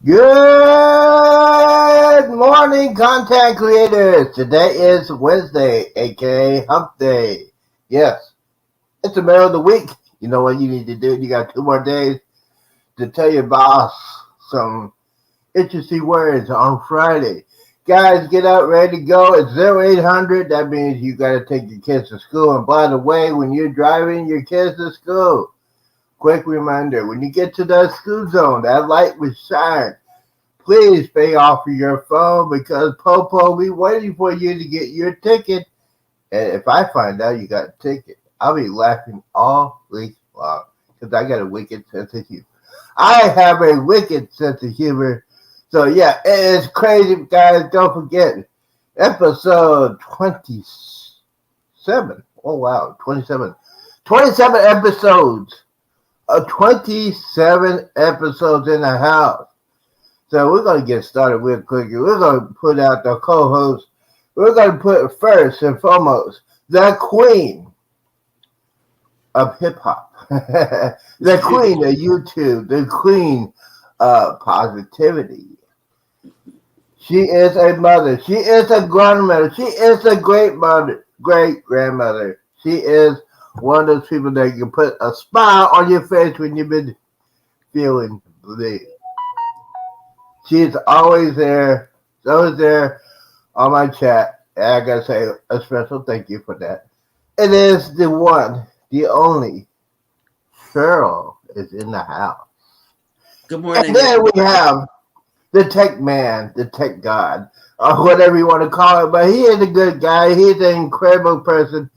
Good morning, content creators. Today is Wednesday, aka Hump Day. Yes, it's the middle of the week. You know what you need to do? You got 2 more days to tell your boss some interesting words on Friday. Guys, get out, ready to go. It's 0800. That means you got to take your kids to school. And by the way, when you're driving your kids to school, quick reminder, when you get to that school zone, that light will shine. Please pay off of your phone because Popo will be waiting for you to get your ticket. And if I find out you got a ticket, I'll be laughing all week long because I got a wicked sense of humor. I have a wicked sense of humor. So, yeah, it is crazy, guys. Don't forget, episode 27. Oh, wow, 27. 27 episodes. 27 episodes in the house. So we're going to get started real quickly. We're going to put out the co-host. We're going to put first and foremost the queen of hip-hop, the queen of YouTube, the queen of positivity. She is a mother. She is a grandmother. She is a great mother, great grandmother. She is one of those people that can put a smile on your face when you've been feeling blue. She's always there. She's always there on my chat. And I gotta say a special thank you for that. It is the one, the only. Cheryl is in the house. Good morning. And then we have the tech man, the tech god, or whatever you want to call it. But he is a good guy. He's an incredible person.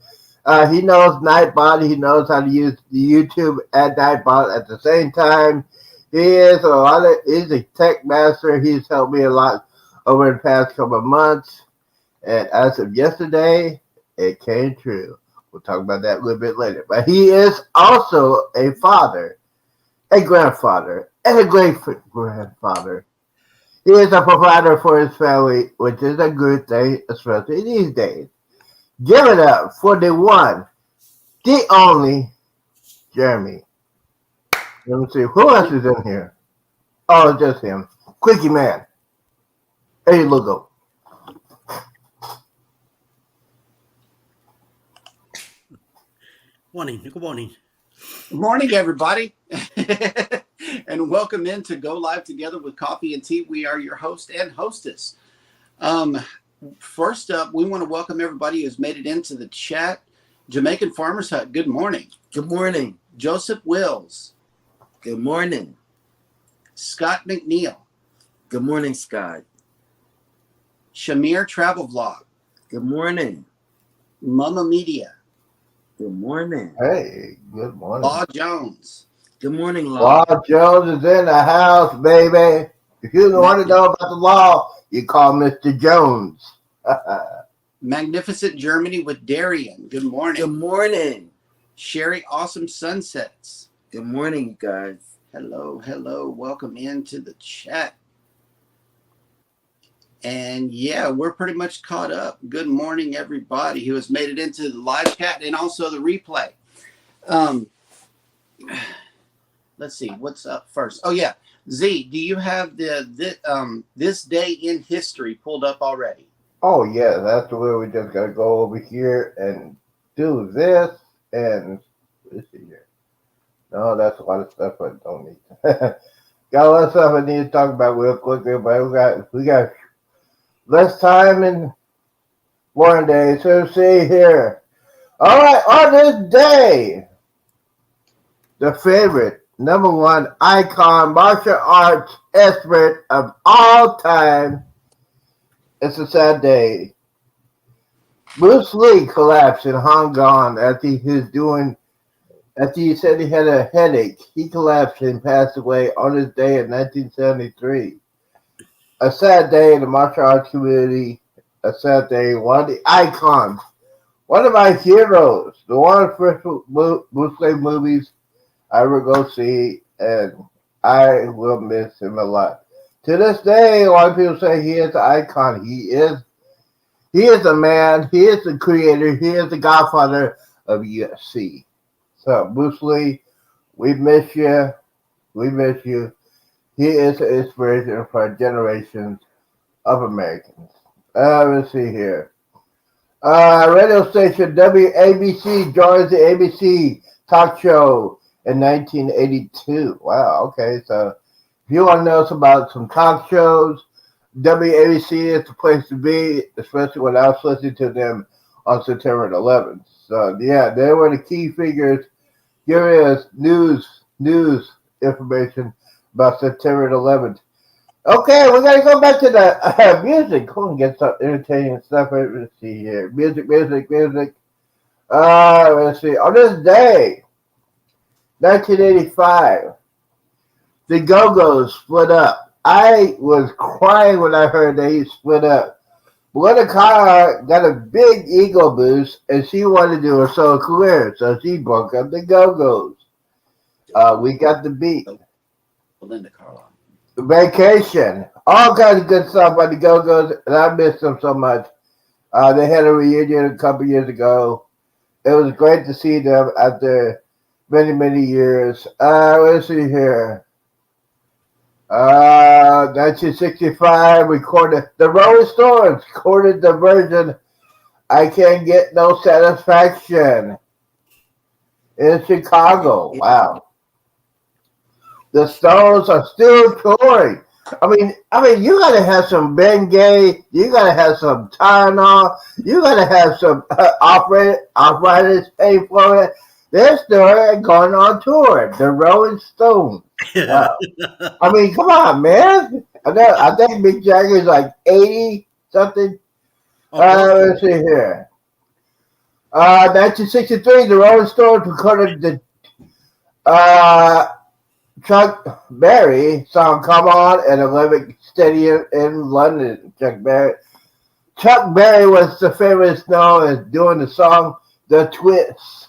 He knows Nightbot. He knows how to use the YouTube and Nightbot at the same time. He's a tech master. He's helped me a lot over the past couple of months. And as of yesterday, it came true. We'll talk about that a little bit later. But he is also a father, a grandfather, and a great-grandfather. He is a provider for his family, which is a good thing, especially these days. Give it up for the one, the only, Jeremy. Let me see. Who else is in here? Oh, just him. Quickie Man. Hey, logo. Morning. Good morning. Good morning, everybody. And welcome into Go Live Together with Coffee and Tea. We are your host and hostess. First up, we want to welcome everybody who's made it into the chat. Jamaican Farmers Hut, good morning. Good morning. Joseph Wills. Good morning. Scott McNeil. Good morning, Scott. Shamir Travel Vlog. Good morning. Mama Media. Good morning. Hey, good morning. Law Jones. Good morning, Law. Law Jones is in the house, baby. If you want to know about the law, you call Mr. Jones. Magnificent Germany with Darian. Good morning. Good morning. Sherry Awesome Sunsets. Good morning, you guys. Hello. Welcome into the chat. And yeah, we're pretty much caught up. Good morning, everybody who has made it into the live chat and also the replay. Let's see, what's up first? Oh yeah, Z, do you have this day in history pulled up already? Oh, yeah, that's the way we just got to go over here and do this. And let's see here. No, that's a lot of stuff I don't need. Got a lot of stuff I need to talk about real quickly, but we got less time and more days. So see here. All right, on this day, the favorite, number one icon, martial arts expert of all time. It's a sad day. Bruce Lee collapsed in Hong Kong after he said he had a headache. He collapsed and passed away on his day in 1973. A sad day in the martial arts community. A sad day. One of the icons. One of my heroes. The one first Bruce Lee movies I ever go see, and I will miss him a lot. To this day, a lot of people say he is an icon. He is a man. He is the creator. He is the godfather of UFC. So, Bruce Lee, we miss you. We miss you. He is an inspiration for generations of Americans. Let's see here. Radio station WABC joins the ABC talk show in 1982. Wow, okay. So if you want to know about some talk shows, WABC is the place to be, especially when I was listening to them on September 11th. So yeah, they were the key figures giving us news information about September 11th. Okay, we gotta go back to the music. Go and get some entertaining stuff. Let's see here. Music. Let's see. On this day, 1985, the Go-Go's split up. I was crying when I heard that he split up. Belinda Carr got a big ego boost, and she wanted to do her solo career, so she broke up the Go-Go's. We got the beat. Belinda Carlisle. Vacation. All kinds of good stuff by the Go-Go's, and I miss them so much. They had a reunion a couple years ago. It was great to see them after many years. Let's see here. 1965 recorded the Rolling Stones recorded the version "I Can't Get No Satisfaction" in Chicago. Wow. The Stones are still touring. I mean, you gotta have some Bengay, you gotta have some Tylenol, you gotta have some arthritis pain for it. They're still going on tour. The Rolling Stones. Wow. I mean, come on, man. I think Mick Jagger's like 80 something. Let's see here. 1963, the Rolling Stones recorded the Chuck Berry song "Come On" at Olympic Stadium in London. Chuck Berry was the famous known as doing the song "The Twist."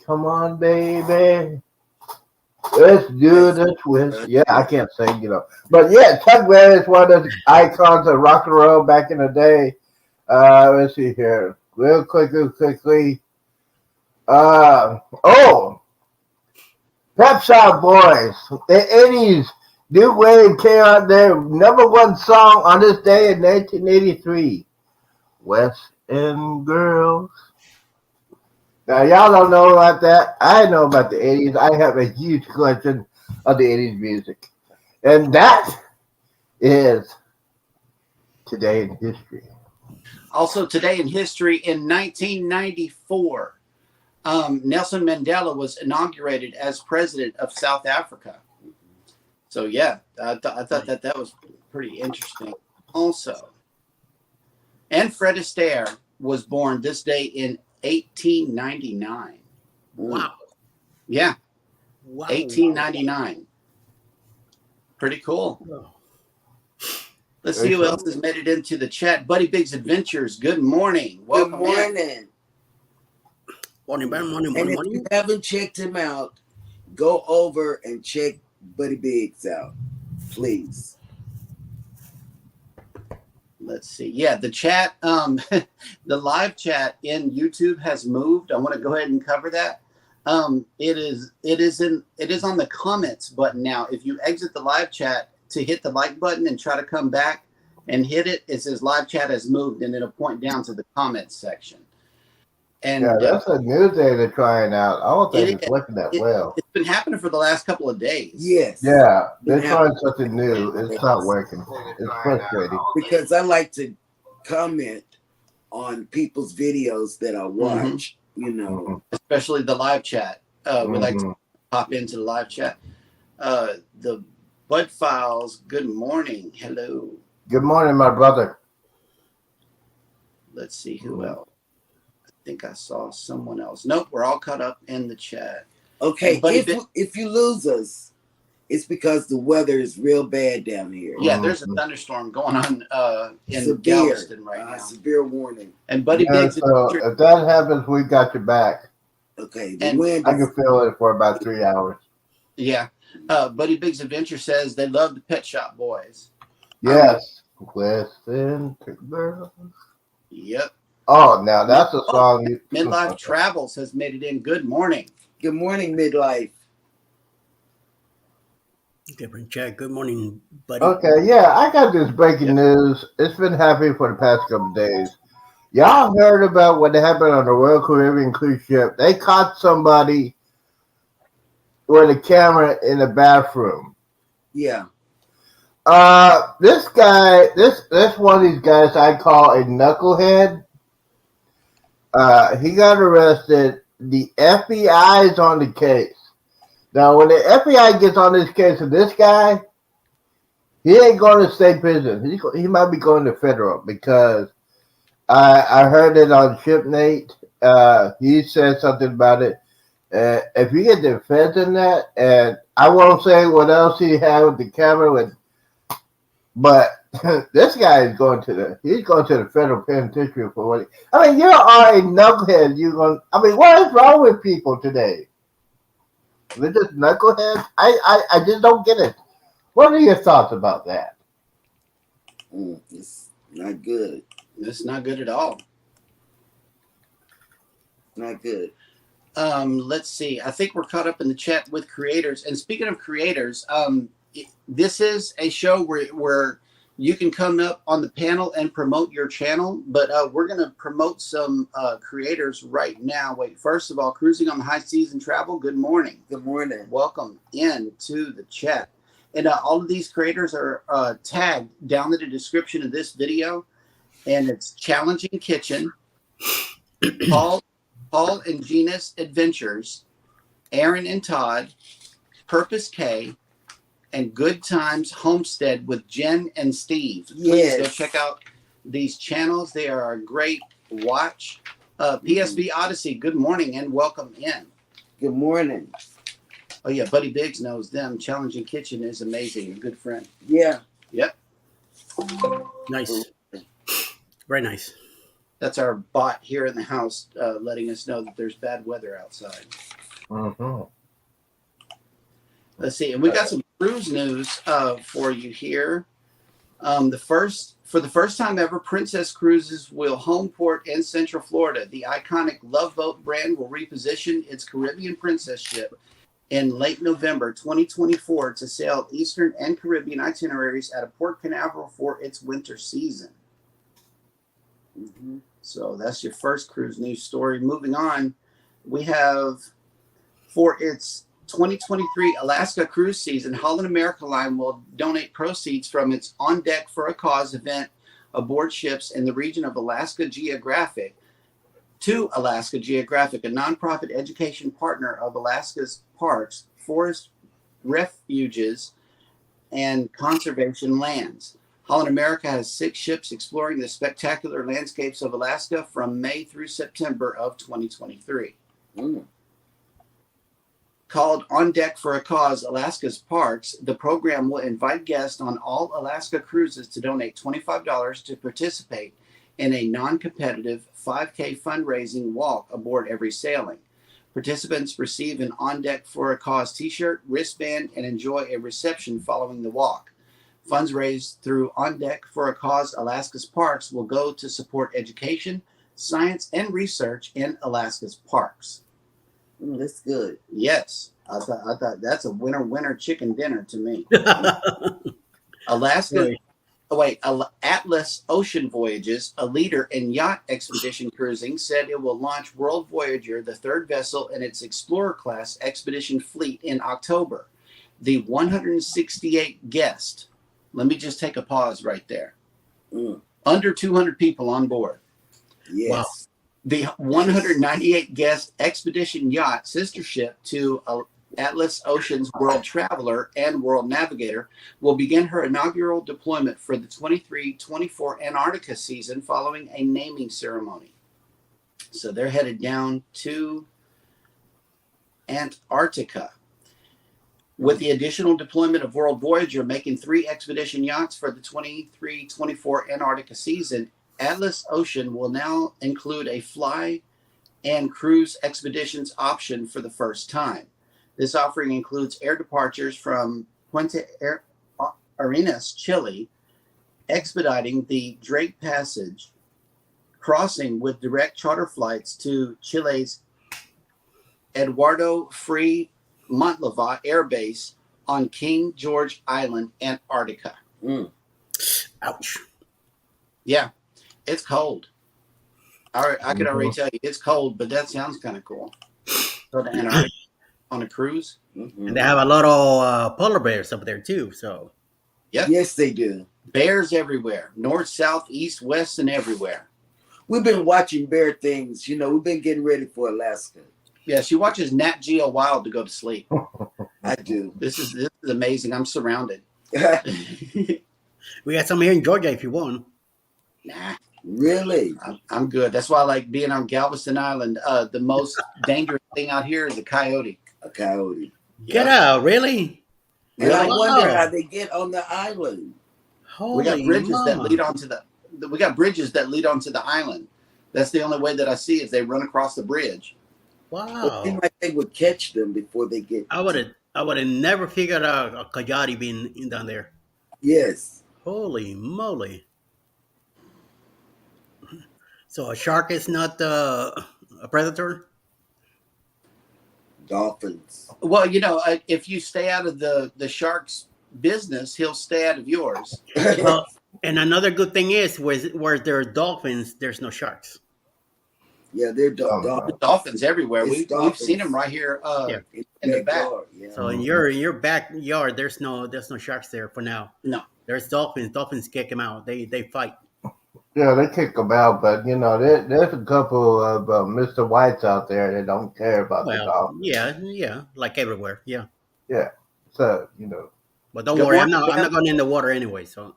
Come on, baby. Let's do the twist. Yeah, I can't sing, But yeah, Chuck Berry is one of the icons of rock and roll back in the day. Let's see here. Real quickly. Pep Shop Boys. The 80s. New Wave came out their #1 song on this day in 1983. West End Girls. Now, y'all don't know about that. I know about the 80s. I have a huge collection of the 80s music. And that is Today in History. Also, today in history, in 1994, Nelson Mandela was inaugurated as president of South Africa. So, yeah, I thought that was pretty interesting. Also, and Fred Astaire was born this day in 1899. Wow. Yeah. Wow. 1899. Pretty cool. Wow. Let's see who else has made it into the chat. Buddy Big's Adventures. Good morning. Welcome Good morning. Morning. And if you haven't checked him out, go over and check Buddy Biggs out, please. Let's see. Yeah, the chat, the live chat in YouTube has moved. I want to go ahead and cover that. It is on the comments button now. If you exit the live chat to hit the like button and try to come back and hit it, it says live chat has moved, and it'll point down to the comments section. And yeah, that's a new thing they're trying out. I don't think it's working that well. It's been happening for the last couple of days. Yes. Yeah, they're trying something new. It's not working. It's frustrating. Because I like to comment on people's videos that I watch, Especially the live chat. We like to pop into the live chat. The Bud Files, good morning. Hello. Good morning, my brother. Let's see who else. I think I saw someone else. Nope, we're all caught up in the chat. Okay, if you lose us, it's because the weather is real bad down here. Yeah, there's a thunderstorm going on in Galveston right now. Severe warning. And Buddy Biggs. So if that happens, we got your back. Okay, I can feel it for about 3 hours. Yeah. Buddy Biggs Adventure says they love the Pet Shop Boys. Yes. Western Girls. Yep. Oh, now that's a song. Midlife Travels has made it in. Good morning. Good morning, Midlife. Different chat. Good morning, buddy. Okay, yeah, I got this breaking news. It's been happening for the past couple of days. Y'all heard about what happened on the Royal Caribbean cruise ship? They caught somebody with a camera in the bathroom. Yeah. This guy, this one of these guys I call a knucklehead. He got arrested. The FBI is on the case. Now, when the FBI gets on this case of this guy, he ain't going to state prison. He might be going to federal because I heard it on ShipNate. He said something about it. If you get the feds in that, and I won't say what else he had with the camera, but this guy is going to the federal penitentiary for what? I mean, you are a knucklehead. What is wrong with people today? They're just knuckleheads. I just don't get it. What are your thoughts about that? It's not good. It's not good at all. Not good. Let's see. I think we're caught up in the chat with creators. And speaking of creators, this is a show where you can come up on the panel and promote your channel. But we're going to promote some creators right now. Wait, first of all, Cruising on the High Seas and Travel. Good morning. Good morning. Welcome into the chat. And all of these creators are tagged down in the description of this video. And it's Challenging Kitchen, Paul and Gina's Adventures, Aaron and Todd, Purpose K, and Good Times Homestead with Jen and Steve. Please go check out these channels. They are a great watch. PSV Odyssey, good morning and welcome in. Good morning. Oh, yeah, Buddy Biggs knows them. Challenging Kitchen is amazing. A good friend. Yeah. Yep. Nice. Very nice. That's our bot here in the house letting us know that there's bad weather outside. Mm-hmm. Let's see. And we got some cruise news for you here. For the first time ever, Princess Cruises will home port in Central Florida. The iconic Love Boat brand will reposition its Caribbean Princess ship in late November 2024 to sail Eastern and Caribbean itineraries out of Port Canaveral for its winter season. Mm-hmm. So that's your first cruise news story. Moving on, we have for its 2023 Alaska cruise season, Holland America Line will donate proceeds from its On Deck for a Cause event aboard ships in the region of Alaska Geographic to Alaska Geographic, a nonprofit education partner of Alaska's parks, forest refuges, and conservation lands. Holland America has 6 ships exploring the spectacular landscapes of Alaska from May through September of 2023. Called On Deck for a Cause, Alaska's Parks, the program will invite guests on all Alaska cruises to donate $25 to participate in a non-competitive 5K fundraising walk aboard every sailing. Participants receive an On Deck for a Cause t-shirt, wristband, and enjoy a reception following the walk. Funds raised through On Deck for a Cause Alaska's Parks will go to support education, science, and research in Alaska's parks. That's good. Yes, I thought that's a winner chicken dinner to me. Alaska. Right. Oh, wait, Atlas Ocean Voyages, a leader in yacht expedition cruising, said it will launch World Voyager, the 3rd vessel in its Explorer class expedition fleet, in October. The 168 guest. Let me just take a pause right there. Under 200 people on board. Yes. Wow. The 198 guest expedition yacht, sister ship to Atlas Ocean's World Traveler and World Navigator, will begin her inaugural deployment for the 23-24 Antarctica season following a naming ceremony. So they're headed down to Antarctica. With the additional deployment of World Voyager making 3 expedition yachts for the 23-24 Antarctica season, Atlas Ocean will now include a fly and cruise expeditions option for the first time. This offering includes air departures from Puente Arenas, Chile, expediting the Drake Passage, crossing with direct charter flights to Chile's Eduardo Frei Montalva Air Base, on King George Island, Antarctica. Ouch. Yeah, it's cold. All right, I could already tell you it's cold, but that sounds kind of cool. Go to Antarctica on a cruise. And they have a lot of polar bears up there too. So Yep. Yes, they do. Bears everywhere, north, south, east, west, and everywhere. We've been watching bear things. You know, we've been getting ready for Alaska. Yeah, she watches Nat Geo Wild to go to sleep. I do. This is amazing. I'm surrounded. we got some here in Georgia if you want. Nah, Really? I'm good. That's why I like being on Galveston Island. The most dangerous thing out here is a coyote. A coyote. Get out, really? And I Wow. wonder how they get on the island. Holy We got bridges that mama. lead onto the island. That's the only way that I see is they run across the bridge. But it Wow. seemed like they would catch them before they get. I would have never figured out a coyote being in down there. Yes. Holy moly. So a shark is not a predator? Dolphins. Well, if you stay out of the shark's business, he'll stay out of yours. Well, and another good thing is where there are dolphins, there's no sharks. Yeah, they're Oh, dolphins. Dolphins everywhere. It's We've dolphins. seen them right here Yeah. in the back. Yeah. So in your backyard, there's no sharks there for now. No. There's dolphins. Dolphins kick them out. They fight. Yeah, they kick them out, but there's a couple of Mr. Whites out there that don't care about the Well, dog. yeah, like everywhere. Yeah, So but don't Good worry, I'm morning, not going in the water anyway. So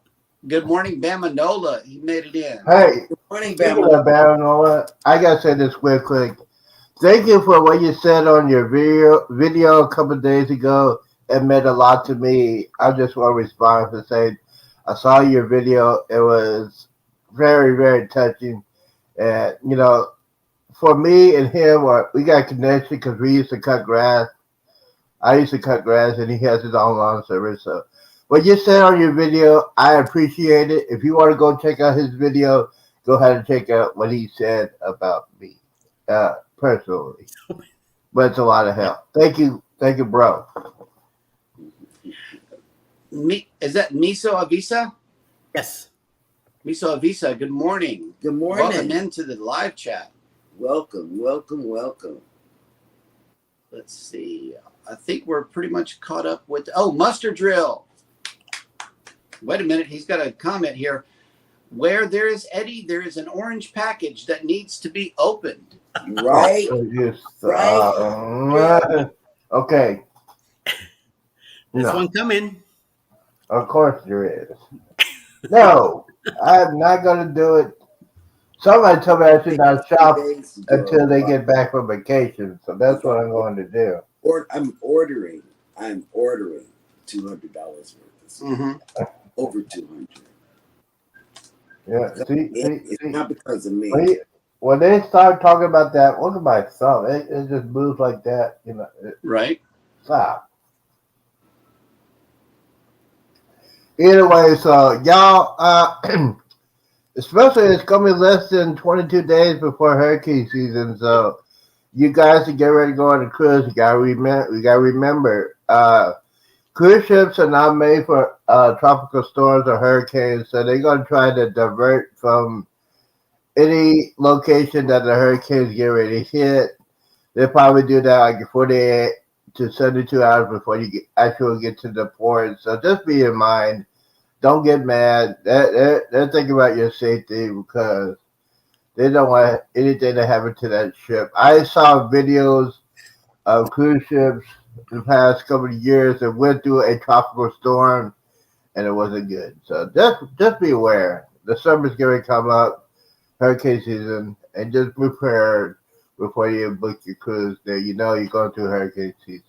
Good morning, Bama Nola. He made it in. hey, Good morning, speaking Bama. of Baranola, I gotta say this real quick. Thank you for what you said on your video a couple of days ago. It meant a lot to me. I just want to respond to say I saw your video. It was very, very touching. And, for me and him, we got connection because we used to cut grass. I used to cut grass, and he has his own lawn service. So what you said on your video, I appreciate it. If you want to go check out his video, go ahead and check out what he said about me personally. But it's a lot of help. Thank you, bro. Is that Miso Avisa? yes, Miso Avisa, good morning. Good Welcome morning. into the live chat. Welcome. Let's see. I think we're pretty much caught up with. Mustard Drill. Wait a minute. He's got a comment here. Where there is Eddie, there is an orange package that needs to be opened. Right? Just, Right. okay. there's No, one coming. of course there is. No, I'm not going to do it. Somebody told me I should not shop Days ago. until they get back from vacation. So that's what I'm going to do. I'm ordering $200 worth. Mm-hmm. Over 200. Yeah. It's not because of me. When they start talking about that, look at my thumb. It just moves like that. Right. Stop. Anyway, so y'all, especially it's coming less than 22 days before hurricane season, so you guys to get ready to go on a cruise. We gotta remember, cruise ships are not made for tropical storms or hurricanes, so they're gonna try to divert from any location that the hurricanes get ready to hit. They'll probably do that like 48 to 72 hours before you actually get to the port. So just be in mind. Don't get mad. They're thinking about your safety because they don't want anything to happen to that ship. I saw videos of cruise ships in the past couple of years that went through a tropical storm, and it wasn't good. So just be aware. The summer's going to come up, hurricane season, and just prepare before you book your cruise there. You know you're going through hurricane season.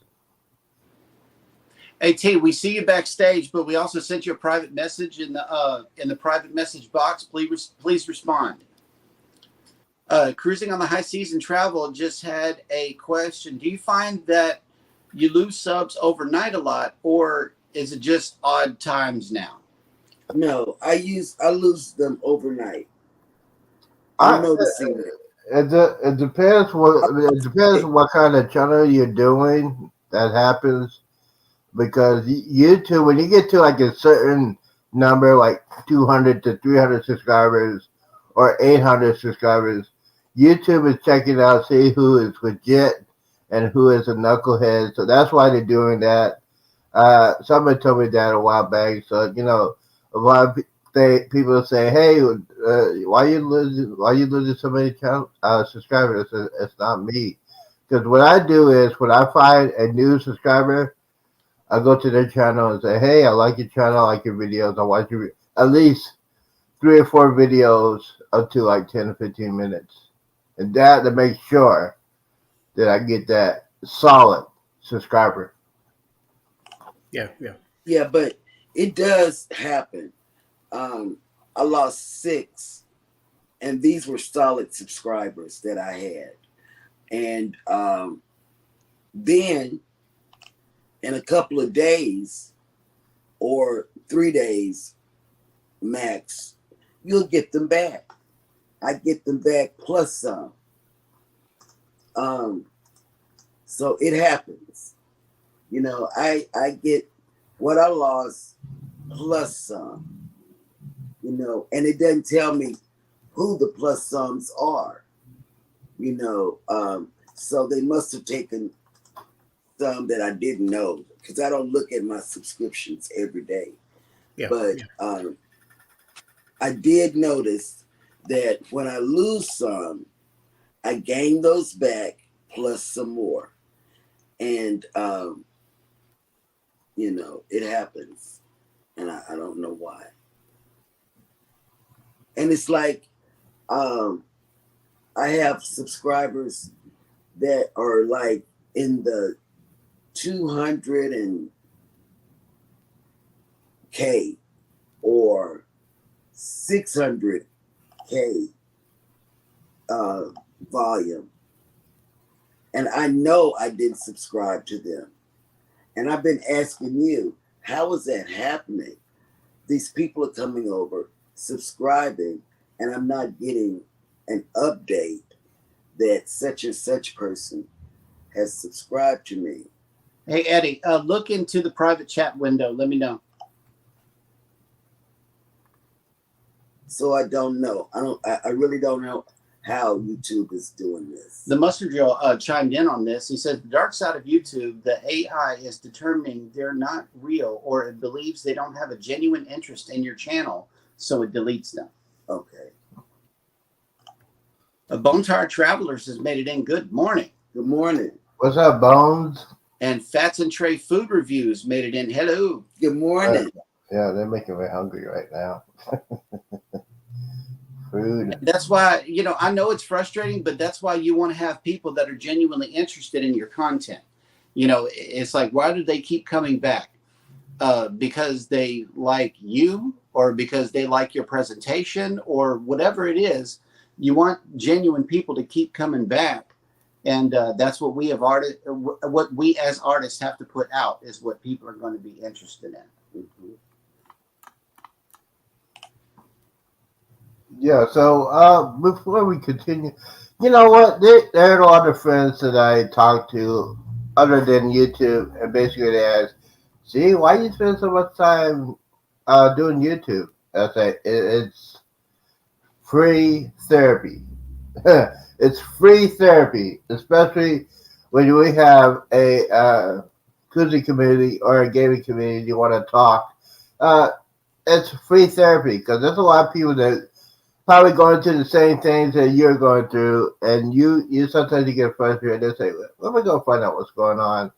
Hey T, we see you backstage, but we also sent you a private message in the private message box. Please respond. Cruising on the high seas and travel just had a question. Do you find that you lose subs overnight a lot, or is it just odd times now? No, I lose them overnight. I'm noticing it. It depends what kind of channel you're doing that happens. because YouTube, when you get to like a certain number, like 200 to 300 subscribers or 800 subscribers, YouTube is checking out, see who is legit and who is a knucklehead. So that's why they're doing that. Somebody told me that a while back. So a lot of people say, "Hey, why you losing so many subscribers?" It's not me, because what I do is when I find a new subscriber, I go to their channel and say, "Hey, I like your channel, I like your videos. I watch your at least 3 or 4 videos up to like 10 to 15 minutes, and that to make sure that I get that solid subscriber." Yeah, yeah. Yeah, but it does happen. I lost 6, and these were solid subscribers that I had. And then in a couple of days or 3 days max, you'll get them back. I get them back plus some. So it happens. I get what I lost plus some. And it doesn't tell me who the plus sums are. So they must have taken some that I didn't know, because I don't look at my subscriptions every day. Yeah, But yeah. I did notice that when I lose some, I gain those back plus some more. And it happens, and I don't know why. And it's like I have subscribers that are like in the 200K or 600K volume, and I know I didn't subscribe to them. And I've been asking you, how is that happening? These people are coming over, subscribing, and I'm not getting an update that such and such person has subscribed to me. Hey, Eddie, look into the private chat window. Let me know. So I don't know. I really don't know how YouTube is doing this. The Mustard Drill chimed in on this. He says the dark side of YouTube, the AI is determining they're not real, or it believes they don't have a genuine interest in your channel, so it deletes them. Okay. Bone Tired Travelers has made it in. Good morning. Good morning. What's up, Bones? And Fats and Trey Food Reviews made it in. Hello. Good morning. Yeah, they're making me hungry right now. Food. That's why, I know it's frustrating, but that's why you want to have people that are genuinely interested in your content. It's like, why do they keep coming back? Because they like you, or because they like your presentation, or whatever it is. You want genuine people to keep coming back. And that's what we as artists have to put out, is what people are going to be interested in. Mm-hmm. Yeah, so before we continue, you know what? There are a lot of friends that I talk to other than YouTube, and basically they ask, "See, why you spend so much time doing YouTube?" I say, "It's free therapy. It's free therapy, especially when we have a koozie community or a gaming community. You want to talk. It's free therapy, because there's a lot of people that probably going through the same things that you're going through, and you sometimes you get frustrated. They say, "Let me go find out what's going on,"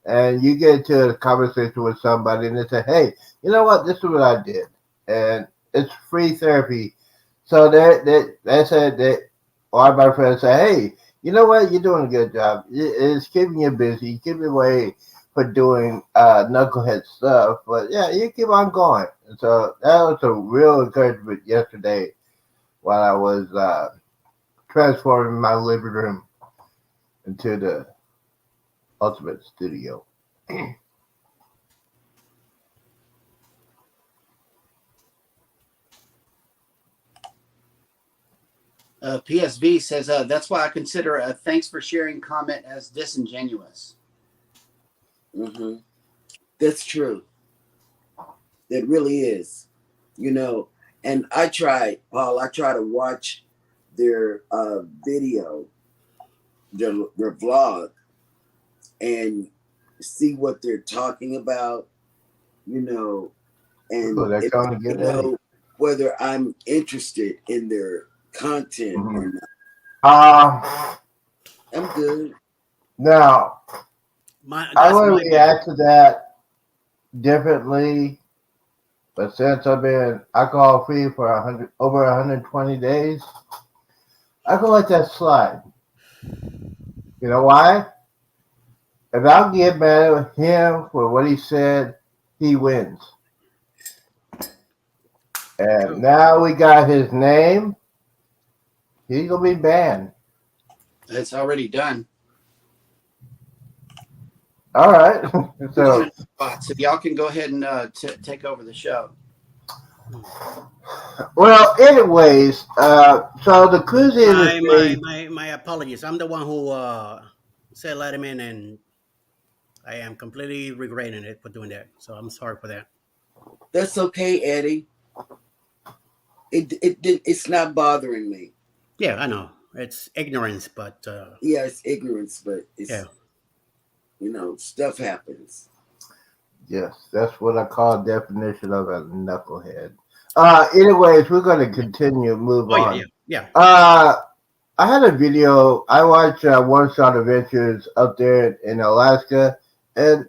and you get into a conversation with somebody, and they say, "Hey, you know what? This is what I did," and it's free therapy. So they said that a lot of my friends say, "Hey, you know what? You're doing a good job. It's keeping you busy, keeping you away for doing knucklehead stuff, but yeah, you keep on going." And so that was a real encouragement yesterday, while I was transforming my living room into the ultimate studio. PSV says, that's why I consider a thanks for sharing comment as disingenuous. Mm-hmm. That's true. That really is. You know, and I try, Paul. I try to watch their video, their vlog, and see what they're talking about. You know, Oh, and they're it coming to lets get me ready. know whether I'm interested in their content or not. Uh, I'm good. now, I That's would my bad. react to that differently, but since I've been alcohol free for over 120 days, I can let that slide. You know why? If I get mad at him for what he said, he wins. And True. now we got his name. He's gonna be banned. It's already done. All right. Put you in So, a spot, so y'all can go ahead and take over the show. well, anyways, so the cruise industry. My apologies. I'm the one who said let him in, and I am completely regretting it for doing that. So I'm sorry for that. That's okay, Eddie. It's not bothering me. Yeah, I know it's ignorance, but Yeah, it's ignorance, but yeah. it's stuff happens. Yes, that's what I call definition of a knucklehead. Anyways, we're gonna continue, move Oh yeah, on. yeah. Uh, I had a video. I watched One Shot Adventures up there in Alaska, and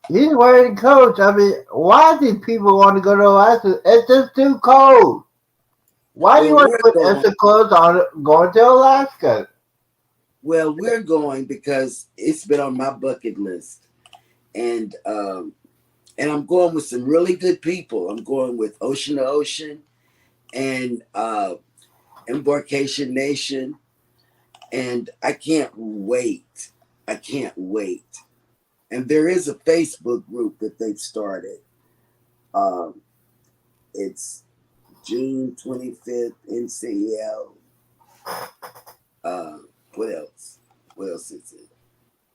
he's wearing coats. I mean, why do people want to go to Alaska? It's just too cold. Why do you Well, want to we're put going. extra clothes on going to Alaska? Well, we're going because it's been on my bucket list, and I'm going with some really good people. I'm going with Ocean to Ocean and Embarkation Nation, and I can't wait. I can't wait. And there is a Facebook group that they've started. Um, it's June 25th, NCL. Uh, what else? What else is it?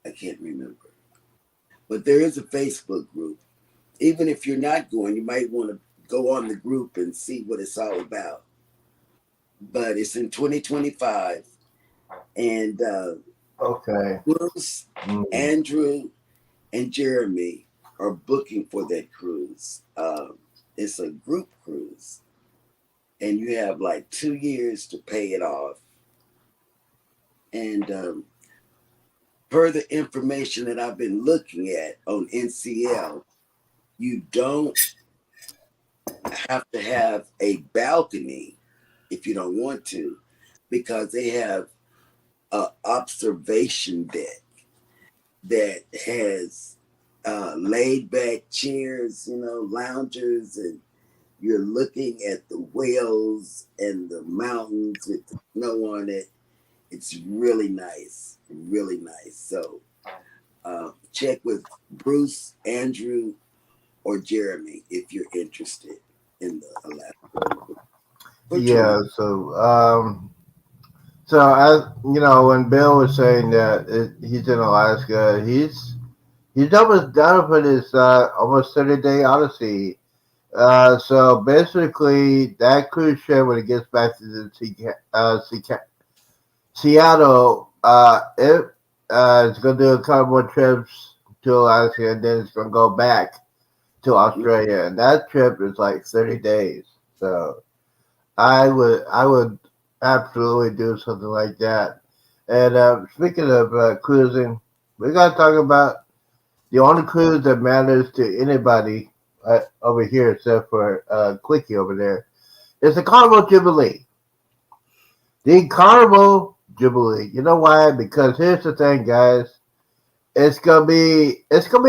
I can't remember. But there is a Facebook group. Even if you're not going, you might want to go on the group and see what it's all about. But it's in 2025. And Okay. Bruce, Andrew, and Jeremy are booking for that cruise. It's a group cruise. And you have like 2 years to pay it off. And per the information that I've been looking at on NCL, you don't have to have a balcony if you don't want to, because they have an observation deck that has laid back chairs, loungers, and you're looking at the whales and the mountains with the snow on it. It's really nice, really nice. So check with Bruce, Andrew, or Jeremy if you're interested in the Alaska. Yeah. So as you know, when Bill was saying that he's in Alaska, he's almost done with his almost 30-day odyssey. So basically, that cruise ship when it gets back to Seattle, it's gonna do a couple more trips to Alaska, and then it's gonna go back to Australia, and that trip is like 30 days. So I would absolutely do something like that. And speaking of cruising, we gotta talk about the only cruise that matters to anybody over here, except for Quickie over there, is the Carnival Jubilee. The Carnival Jubilee. You know why? Because here's the thing, guys. It's gonna be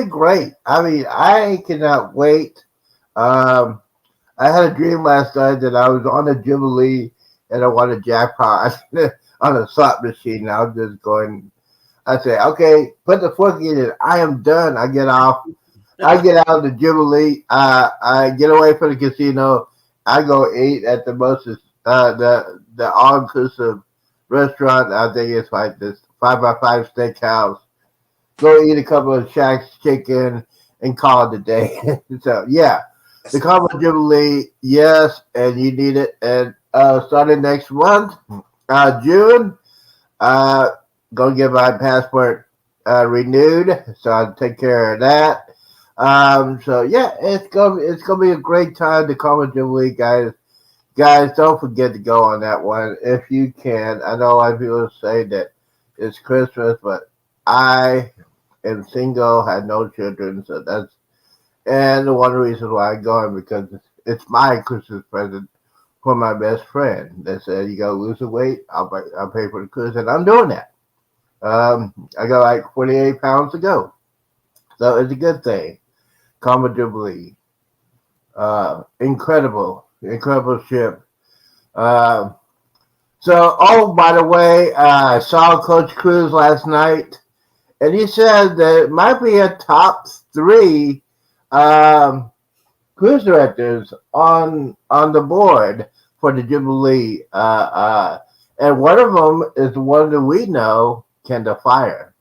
great. I mean, I cannot wait. Um, I had a dream last night that I was on a Jubilee and I won a jackpot on a slot machine. I was just going. I say, okay, put the fork in it. I am done. I get off. I get out of the Jubilee. I get away from the casino. I go eat at the the all inclusive restaurant. I think it's like this 5x5 steakhouse. Go eat a couple of Shaq's chicken and call it a day. So yeah, the Carnival Jubilee, yes, and you need it. And starting next month, June, uh, gonna get my passport renewed, so I'll take care of that. So yeah, it's gonna be a great time. The Carnival Jubilee, guys. Guys, don't forget to go on that one if you can. I know a lot of people say that it's Christmas, but I am single, had no children, so that's and one reason why I'm going because it's my Christmas present for my best friend. They said you gotta lose the weight, I'll pay for the cruise, and I'm doing that. I got like 48 pounds to go, so it's a good thing. Karma Jubilee, incredible ship. Uh, So, oh, by the way, I saw Coach Cruz last night, and he said that it might be a top three um, cruise directors on the board for the Jubilee. And one of them is one that we know, Kendall Fire.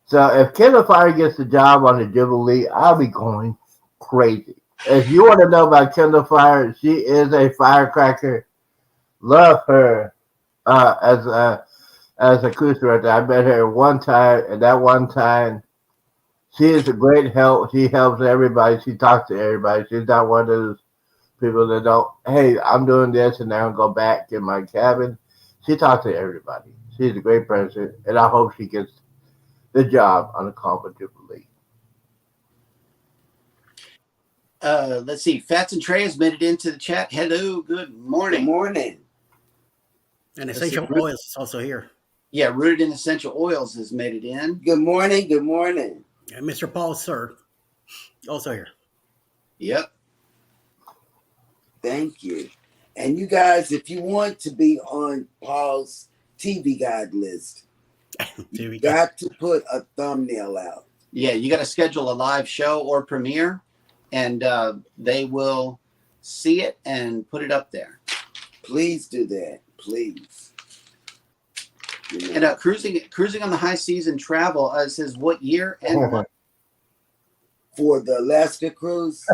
So, if Kendall Fire gets the job on the Jubilee, I'll be going crazy. If you want to know about Kendall Fire, she is a firecracker. Love her as a cruise director. I met her one time, and that one time, she is a great help. She helps everybody. She talks to everybody. She's not one of those people that don't. Hey, I'm doing this, and now I'm go back in my cabin. She talks to everybody. She's a great person, and I hope she gets the job on the Carnival Jubilee. Let's see. Fats and Trey has made it into the chat. Hello, good Good morning. morning. And Let's see. Essential Oils is also here. Yeah, Rooted in Essential Oils has made it in. Good morning. Good morning. And Mr. Paul Sir, also here. Yep. Thank you. And you guys, if you want to be on Paul's TV guide list, you got to put a thumbnail out. Yeah, you got to schedule a live show or premiere, and they will see it and put it up there. Please do that. Please. You know. And cruising on the high seas and travel says what year and what? For the Alaska cruise,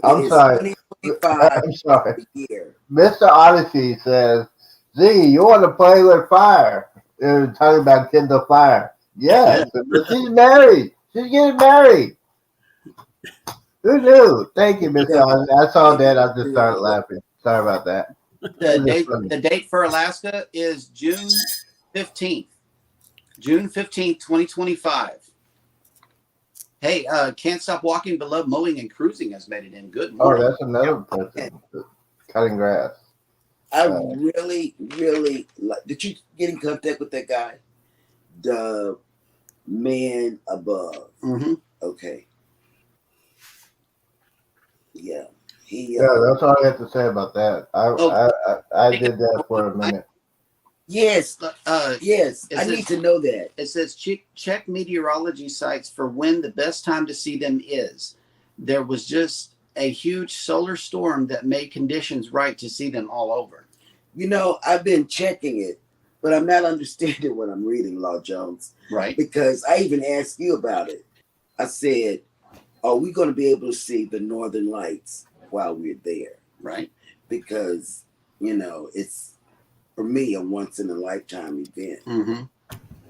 I'm sorry. 2025 I'm sorry. year. Mr. Odyssey says, Z, you want to play with fire? They're talking about Kendall Fire. Yes, but she's married. She's getting married. Who knew? Thank you, Mr. Odyssey. I saw that. I just started laughing. Sorry about that. The date for Alaska is June 15th. June 15th, 2025. Hey, Can't Stop Walking, but Love Mowing and Cruising has made it in. Good Oh, morning. that's another person. Cutting grass. I really like. Did you get in contact with that guy? The man above. Mm-hmm. Okay. Yeah. He. Yeah, that's all I have to say about that. I did that for a minute. Yes. Yes. Is I it- need to know that. It says check meteorology sites for when the best time to see them is. There was just a huge solar storm that made conditions right to see them all over. You know, I've been checking it, but I'm not understanding what I'm reading, Law Jones, Right. because I even asked you about it. I said, are we going to be able to see the Northern Lights while we're there? Right. Because, you know, it's, for me, a once in a lifetime event Mm-hmm.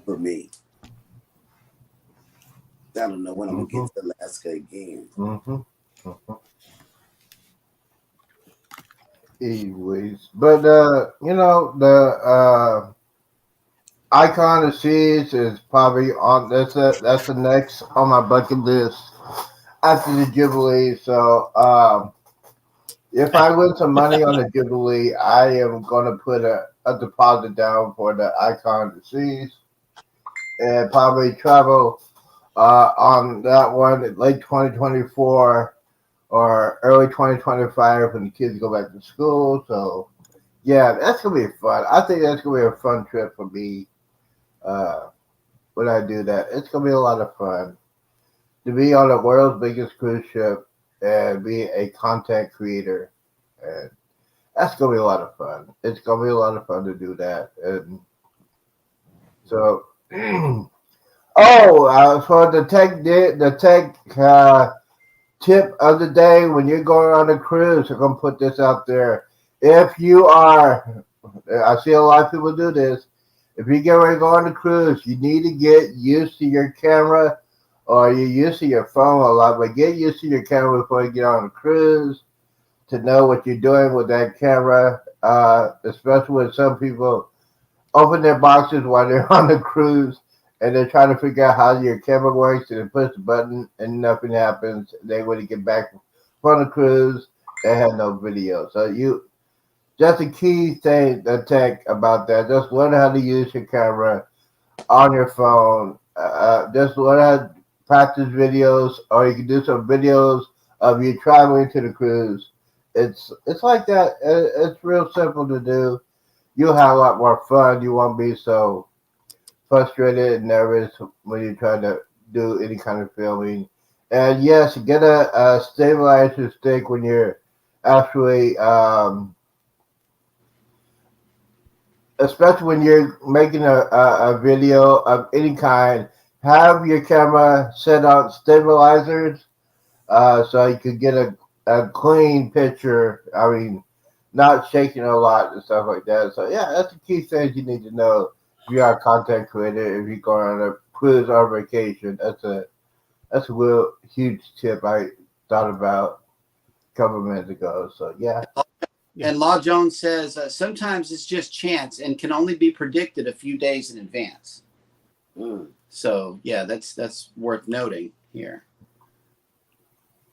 for me. I don't know when I'm going to get to Alaska again. Anyways, but you know, the Icon of Seas is probably on. That's the next on my bucket list after the Jubilee. So if I win some money on the Jubilee, I am gonna put a deposit down for the Icon of the Seas and probably travel on that one in late 2024 or early 2025 when the kids go back to school. So yeah, that's gonna be fun. I think that's gonna be a fun trip for me. When I do that, it's gonna be a lot of fun to be on the world's biggest cruise ship and be a content creator, and that's gonna be a lot of fun. It's gonna be a lot of fun to do that, and so For the tech tip of the day, when you're going on a cruise, I'm gonna put this out there. If you are, I see a lot of people do this. If you get ready to go on a cruise, you need to get used to your camera, or you're used to your phone a lot, but get used to your camera before you get on a cruise to know what you're doing with that camera. Especially when some people open their boxes while they're on the cruise and they're trying to figure out how your camera works, and they push the button and nothing happens. They when you get back from the cruise, they have no video. So that's a key thing, the tech about that. Just learn how to use your camera on your phone. Just learn how to practice videos, or you can do some videos of you traveling to the cruise. It's like that. It's real simple to do. You'll have a lot more fun. You won't be so frustrated and nervous when you're trying to do any kind of filming. And yes, get a stabilizer stick when you're actually, especially when you're making a video of any kind. Have your camera set on stabilizers so you could get a clean picture. I mean, not shaking a lot and stuff like that. So yeah, that's the key things you need to know if you are a content creator. If you go on a cruise or vacation, that's a real huge tip I thought about a couple of minutes ago. So yeah. And Law Jones says sometimes it's just chance and can only be predicted a few days in advance. So yeah, that's worth noting here.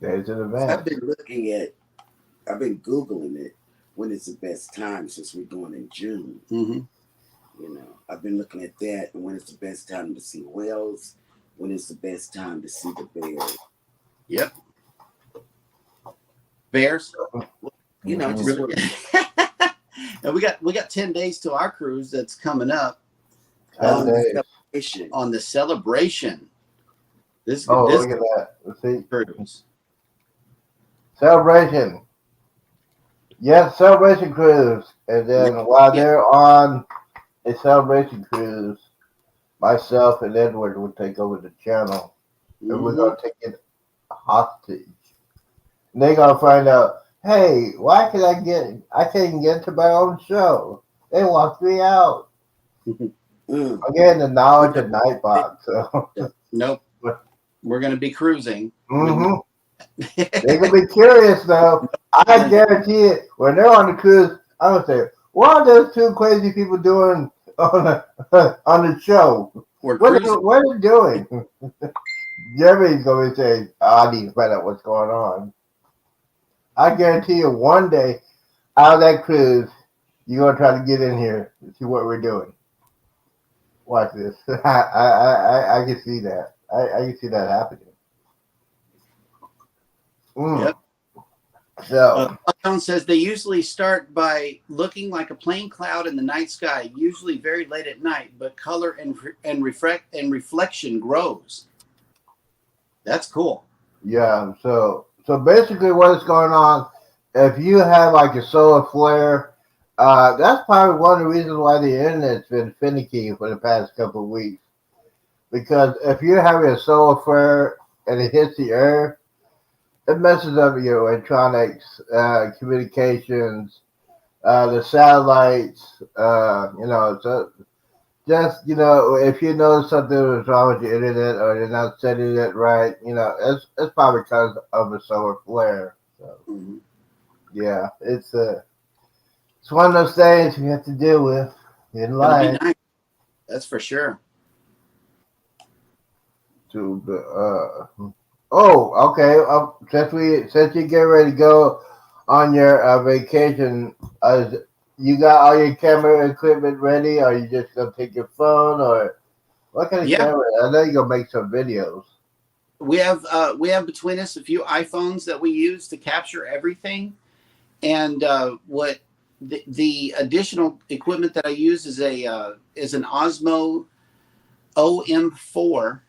Days in advance. I've been Googling it when is the best time since we're going in June. Mm-hmm. You know, I've been looking at that and when is the best time to see whales, when is the best time to see the bears. Yep. Bears. You know, just and we got 10 days to our cruise that's coming up. 10 days. On the Celebration. This look at that. Let's see. cruise. Celebration. Yes, Celebration cruise. And then while they're on a Celebration cruise, myself and Edward will take over the channel. And we're going to take it hostage. And they're going to find out, hey, why can I can't get to my own show? They locked me out. Again, the knowledge of Nightbox. So. Nope. We're going to be cruising. Mm-hmm. They're going to be curious, though. I guarantee it. When they're on the cruise, I'm going to say, what are those two crazy people doing on the show? What are they doing? Jeremy's going to say, I need to find out what's going on. I guarantee you one day out of that cruise, you're going to try to get in here and see what we're doing. Watch this. I can see that. I can see that happening. Yep. So John says they usually start by looking like a plain cloud in the night sky, usually very late at night, but color and reflection grows. That's cool. Yeah. So basically, what is going on? If you have like a solar flare, that's probably one of the reasons why the internet's been finicky for the past couple of weeks. Because if you're having a solar flare and it hits the earth, it messes up your electronics, communications, the satellites. So just if you notice something was wrong with your internet or you're not setting it right, it's probably because of a solar flare. So yeah, it's one of those things you have to deal with in life. Nice. That's for sure. Okay. Since you get ready to go on your vacation, you got all your camera equipment ready, or you just gonna take your phone, or what kind of camera? I know you're gonna make some videos. We have between us a few iPhones that we use to capture everything, and what the additional equipment that I use is an Osmo OM4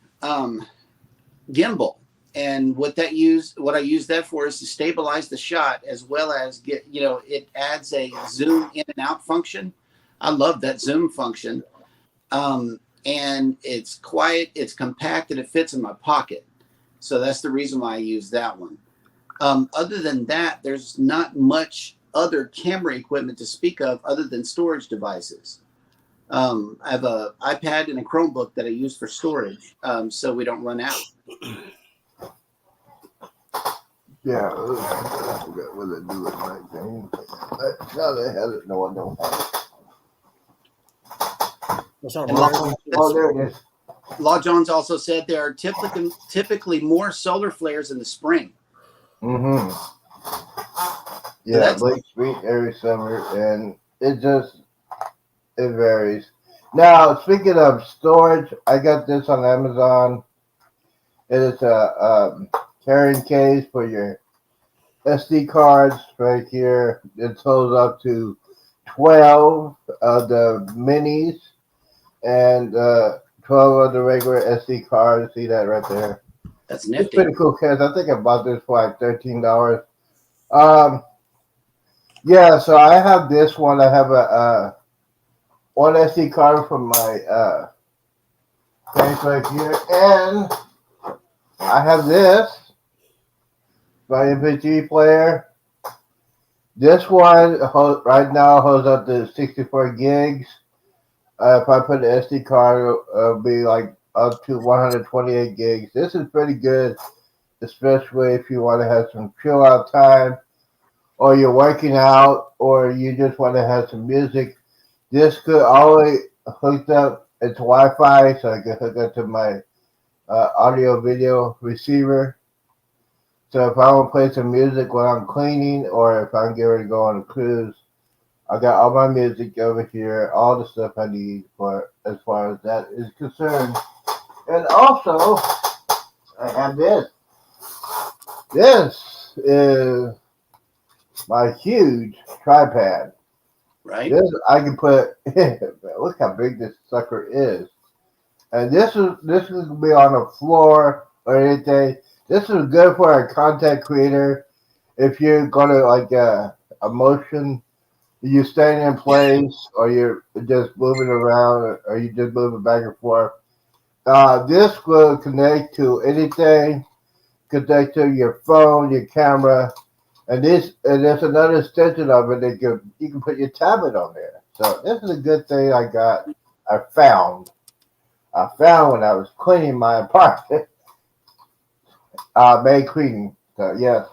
gimbal. And what I use that for is to stabilize the shot, as well as it adds a zoom in and out function. I love that zoom function. and it's quiet, it's compact, and it fits in my pocket. So that's the reason why I use that one. Other than that, there's not much other camera equipment to speak of other than storage devices. I have a iPad and a Chromebook that I use for storage, so we don't run out. Yeah, I forgot what they do with my thing. No, they have it. No, I don't have it. Those are And Oh, there it is. Law Jones also said there are typically more solar flares in the spring. Mm-hmm. So Yeah, that's Lake Street every summer, and it varies. Now, speaking of storage, I got this on Amazon. It is a carrying case for your SD cards right here. It holds up to 12 of the minis and 12 of the regular SD cards. See that right there? that's It's nifty. pretty cool case. I think I bought this for like $13. Um, yeah, so I have this one. I have a one SD card from my case right here, and I have this my MP3 player. This one right now holds up to 64 gigs. If I put an SD card, it'll be like up to 128 gigs. This is pretty good, especially if you want to have some chill out time, or you're working out, or you just want to have some music. This could always hooked up. It's Wi-Fi, so I can hook up to my audio video receiver. So if I want to play some music while I'm cleaning, or if I'm getting ready to go on a cruise, I got all my music over here, all the stuff I need for as far as that is concerned. And also, I have this. This is my huge tripod. Right? This I can put. Look how big this sucker is, and this is gonna be on the floor or anything. This is good for a content creator if you're gonna like a motion. You staying in place, or you're just moving around, or you just moving back and forth. This will connect to anything, connect to your phone, your camera, and there's another extension of it that you can put your tablet on there. So this is a good thing I found when I was cleaning my apartment. May cleaning. So yes,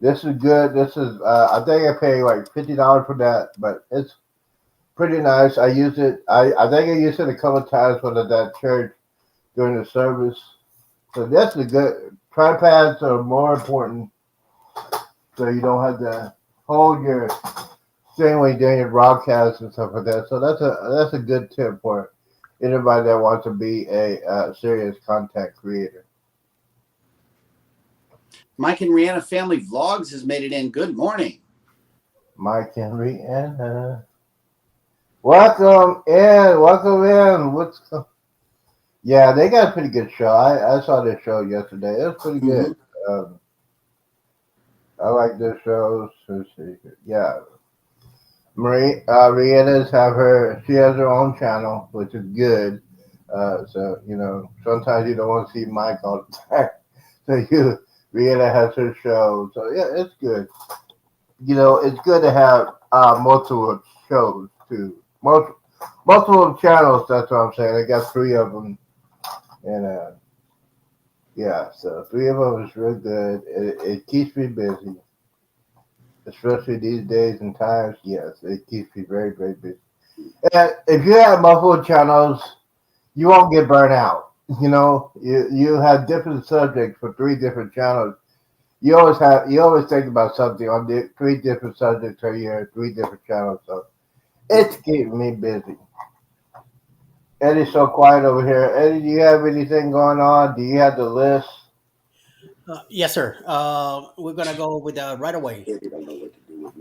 this is good. This is I think I paid like $50 for that, but it's pretty nice. I use it. I think I used it a couple of times when I was at church during the service. So that's a good. Tripods are more important, so you don't have to hold your thing when you're doing your broadcasts and stuff like that. So that's a good tip for anybody that wants to be a serious content creator. Mike and Rihanna Family Vlogs has made it in. Good morning. Mike Henry and welcome in, welcome in. Yeah, they got a pretty good show. I saw their show yesterday. It was pretty good. I like their shows. Yeah, Rihanna's she has her own channel, which is good. So sometimes you don't want to see Mike all the time. So Rihanna has her show. So yeah, it's good. It's good to have multiple shows too. Multiple channels. That's what I'm saying. I got 3 of them, and yeah, so 3 of them is real good. It keeps me busy, especially these days and times. Yes, it keeps me very, very busy. And if you have multiple channels, you won't get burnt out. You have different subjects for 3 different channels. You always think about something on 3 different subjects a year, 3 different channels. So it's keeping me busy. Eddie's so quiet over here. Eddie, do you have anything going on? Do you have the list? Yes, sir. We're gonna go with right away. They don't know what to do with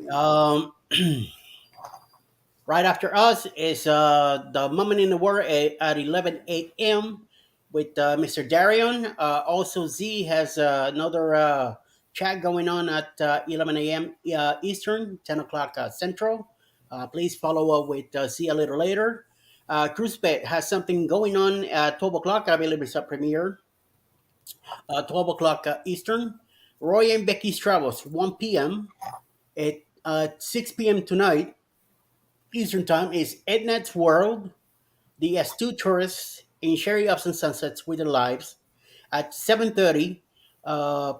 me. Right after us is the Moment in the War at 11 a.m. with Mr. Darion. Also, Z has another chat going on at 11 a.m. Eastern, 10 o'clock Central. Please follow up with Z a little later. Cruisebet has something going on at 12 o'clock. I believe it's a premiere. 12 o'clock Eastern. Roy and Becky's Travels, 1 p.m. At 6 p.m. tonight, Eastern Time, is Ednet's World, the Astute Tourists in Sherry Ups and Sunsets with their lives. At 7:30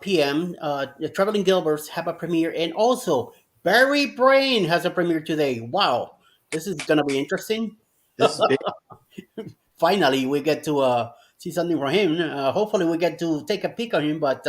p.m., the Traveling Gilberts have a premiere. And also, Barry Brain has a premiere today. Wow, this is going to be interesting. This is big. Finally we get to see something from him. Hopefully we get to take a peek on him, but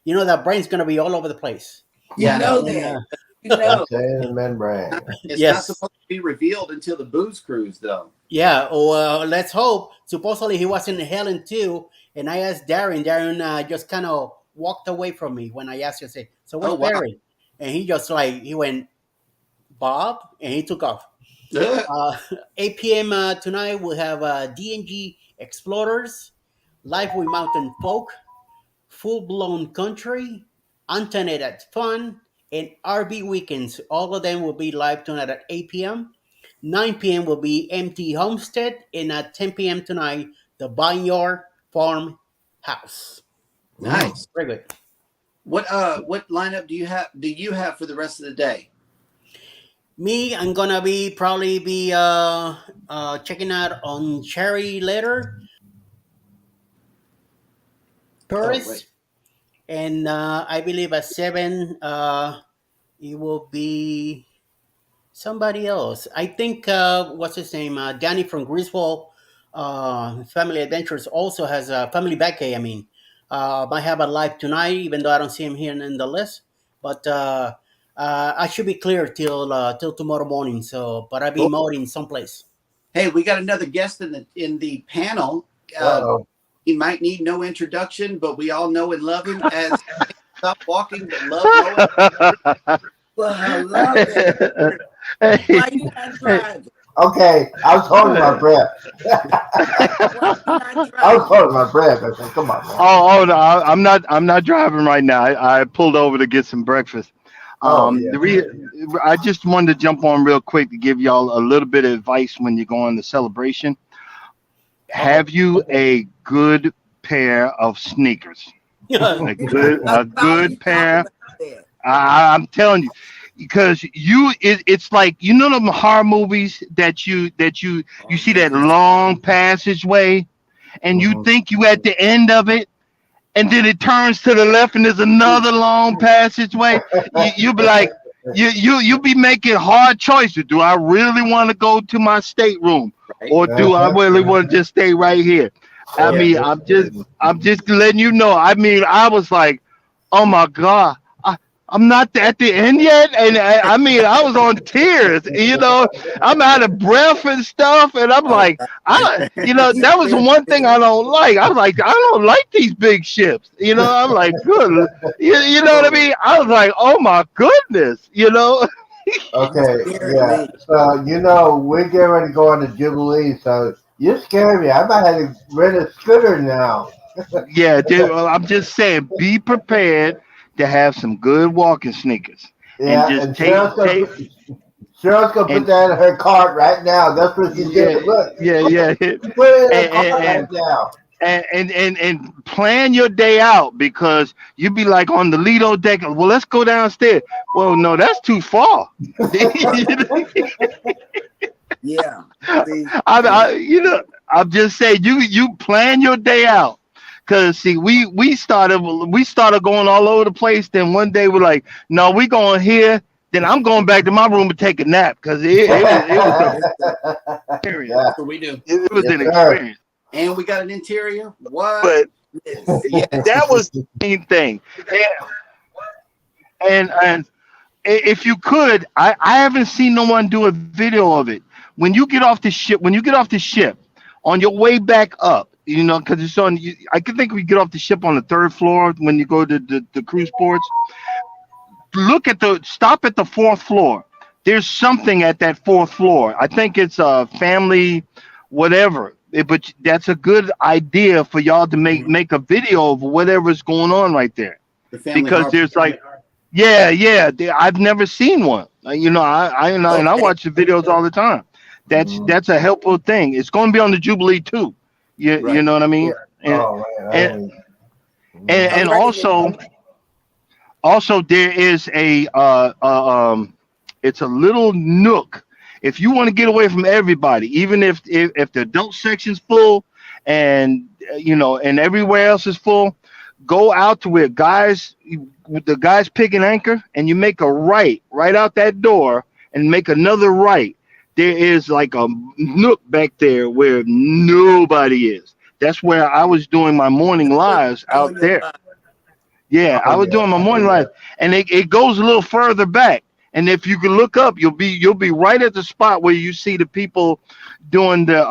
you know that Brain's going to be all over the place. Yeah, You know And, that. You know. Saying the membrane. it's not yes, supposed to be revealed until the booze cruise, though. yeah. Well, let's hope. Supposedly he was in Helen too, and I asked Darren. Darren just kind of walked away from me when I asked him. I said, "So where's Oh, wow. Barry?" And he just he went, "Bob," and he took off. Ugh. 8 p.m. Tonight we have D&G Explorers, Live with Mountain Folk, Full Blown Country, Antoinette Fun, and RB Weekends. All of them will be live tonight at 8 p.m. 9 p.m. will be MT Homestead, and at 10 p.m. tonight, the Vineyard Farm House. Nice. Very good. What lineup do you have for the rest of the day? Me, I'm gonna probably be checking out on Cherry later, Paris, right. and I believe at 7 it will be somebody else. I think what's his name? Danny from Griswold Family Adventures also has a Family Backay. I mean, might have a live tonight, even though I don't see him here in the list. But I should be clear till tomorrow morning. So, but I'll be Cool. mowing someplace. Hey, we got another guest in the panel. Uh-oh. He might need no introduction, but we all know and love him as Stop Walking, but love knowing. Well, hello there. Hey, Why you not driving? Okay, I was holding my breath. Why you not I was driving? holding my breath. I said, "Come on, man." oh no, I'm not driving right now. I pulled over to get some breakfast. Oh, yeah. I just wanted to jump on real quick to give y'all a little bit of advice when you go on the celebration. Have you a good pair of sneakers? A good pair. I'm telling you, because it's like, you know, them horror movies that you see that long passageway, and you Mhm. think you at the end of it, and then it turns to the left and there's another long passageway. You'll be like, you be making hard choices. Do I really want to go to my stateroom, Right? or do I really want to just stay right here? I mean, I'm just letting you know. I mean, I was like, oh my God, I'm not at the end yet. And I mean, I was on tears, you know, I'm out of breath and stuff. And I'm like, that was one thing I don't like. I was like, I don't like these big ships, you know. I'm like, good. You know what I mean? I was like, oh my goodness, you know. Okay, yeah. So, you know, we're getting ready to go on the Jubilee, so you scare me. I might have to rent a scooter now. Yeah, dude, well, I'm just saying, be prepared to have some good walking sneakers. Yeah, just and take- Cheryl's gonna put and- that in her cart right now. That's what she's doing. Look, Yeah. put it in her And- cart right now. And plan your day out, because you'd be like on the Lido deck. Well, let's go downstairs. Well, no, that's too far. Yeah. See, I'm just saying, you plan your day out. Cause see, we started going all over the place. Then one day we're like, no, we going here. Then I'm going back to my room to take a nap, because it was an experience. Yeah. That's what we do. It was an Yes, sir. experience. And we got an interior. What? But Yeah. that was the main thing. And if you could, I haven't seen no one do a video of it. When you get off the ship, on your way back up, you know, because it's on. I can think we get off the ship on the 3rd floor when you go to the cruise ports. Stop at the 4th floor. There's something at that 4th floor. I think it's a family, whatever. But that's a good idea for y'all to make a video of whatever's going on right there. The family Because harbor. there's like, I've never seen one. You know, I watch the videos all the time. Mhm. that's a helpful thing. It's going to be on the Jubilee too. You Right. know what I mean? And Oh man, and I'm and writing it. also there is a it's a little nook. If you want to get away from everybody, even if the adult section's full and and everywhere else is full, go out to where the guys pick an anchor, and you make a right out that door and make another right. There is like a nook back there where nobody is. That's where I was doing my morning lives out Doing your there. live. Yeah, I oh was yeah, doing my morning life, and it goes a little further back. And if you can look up, you'll be right at the spot where you see the people doing the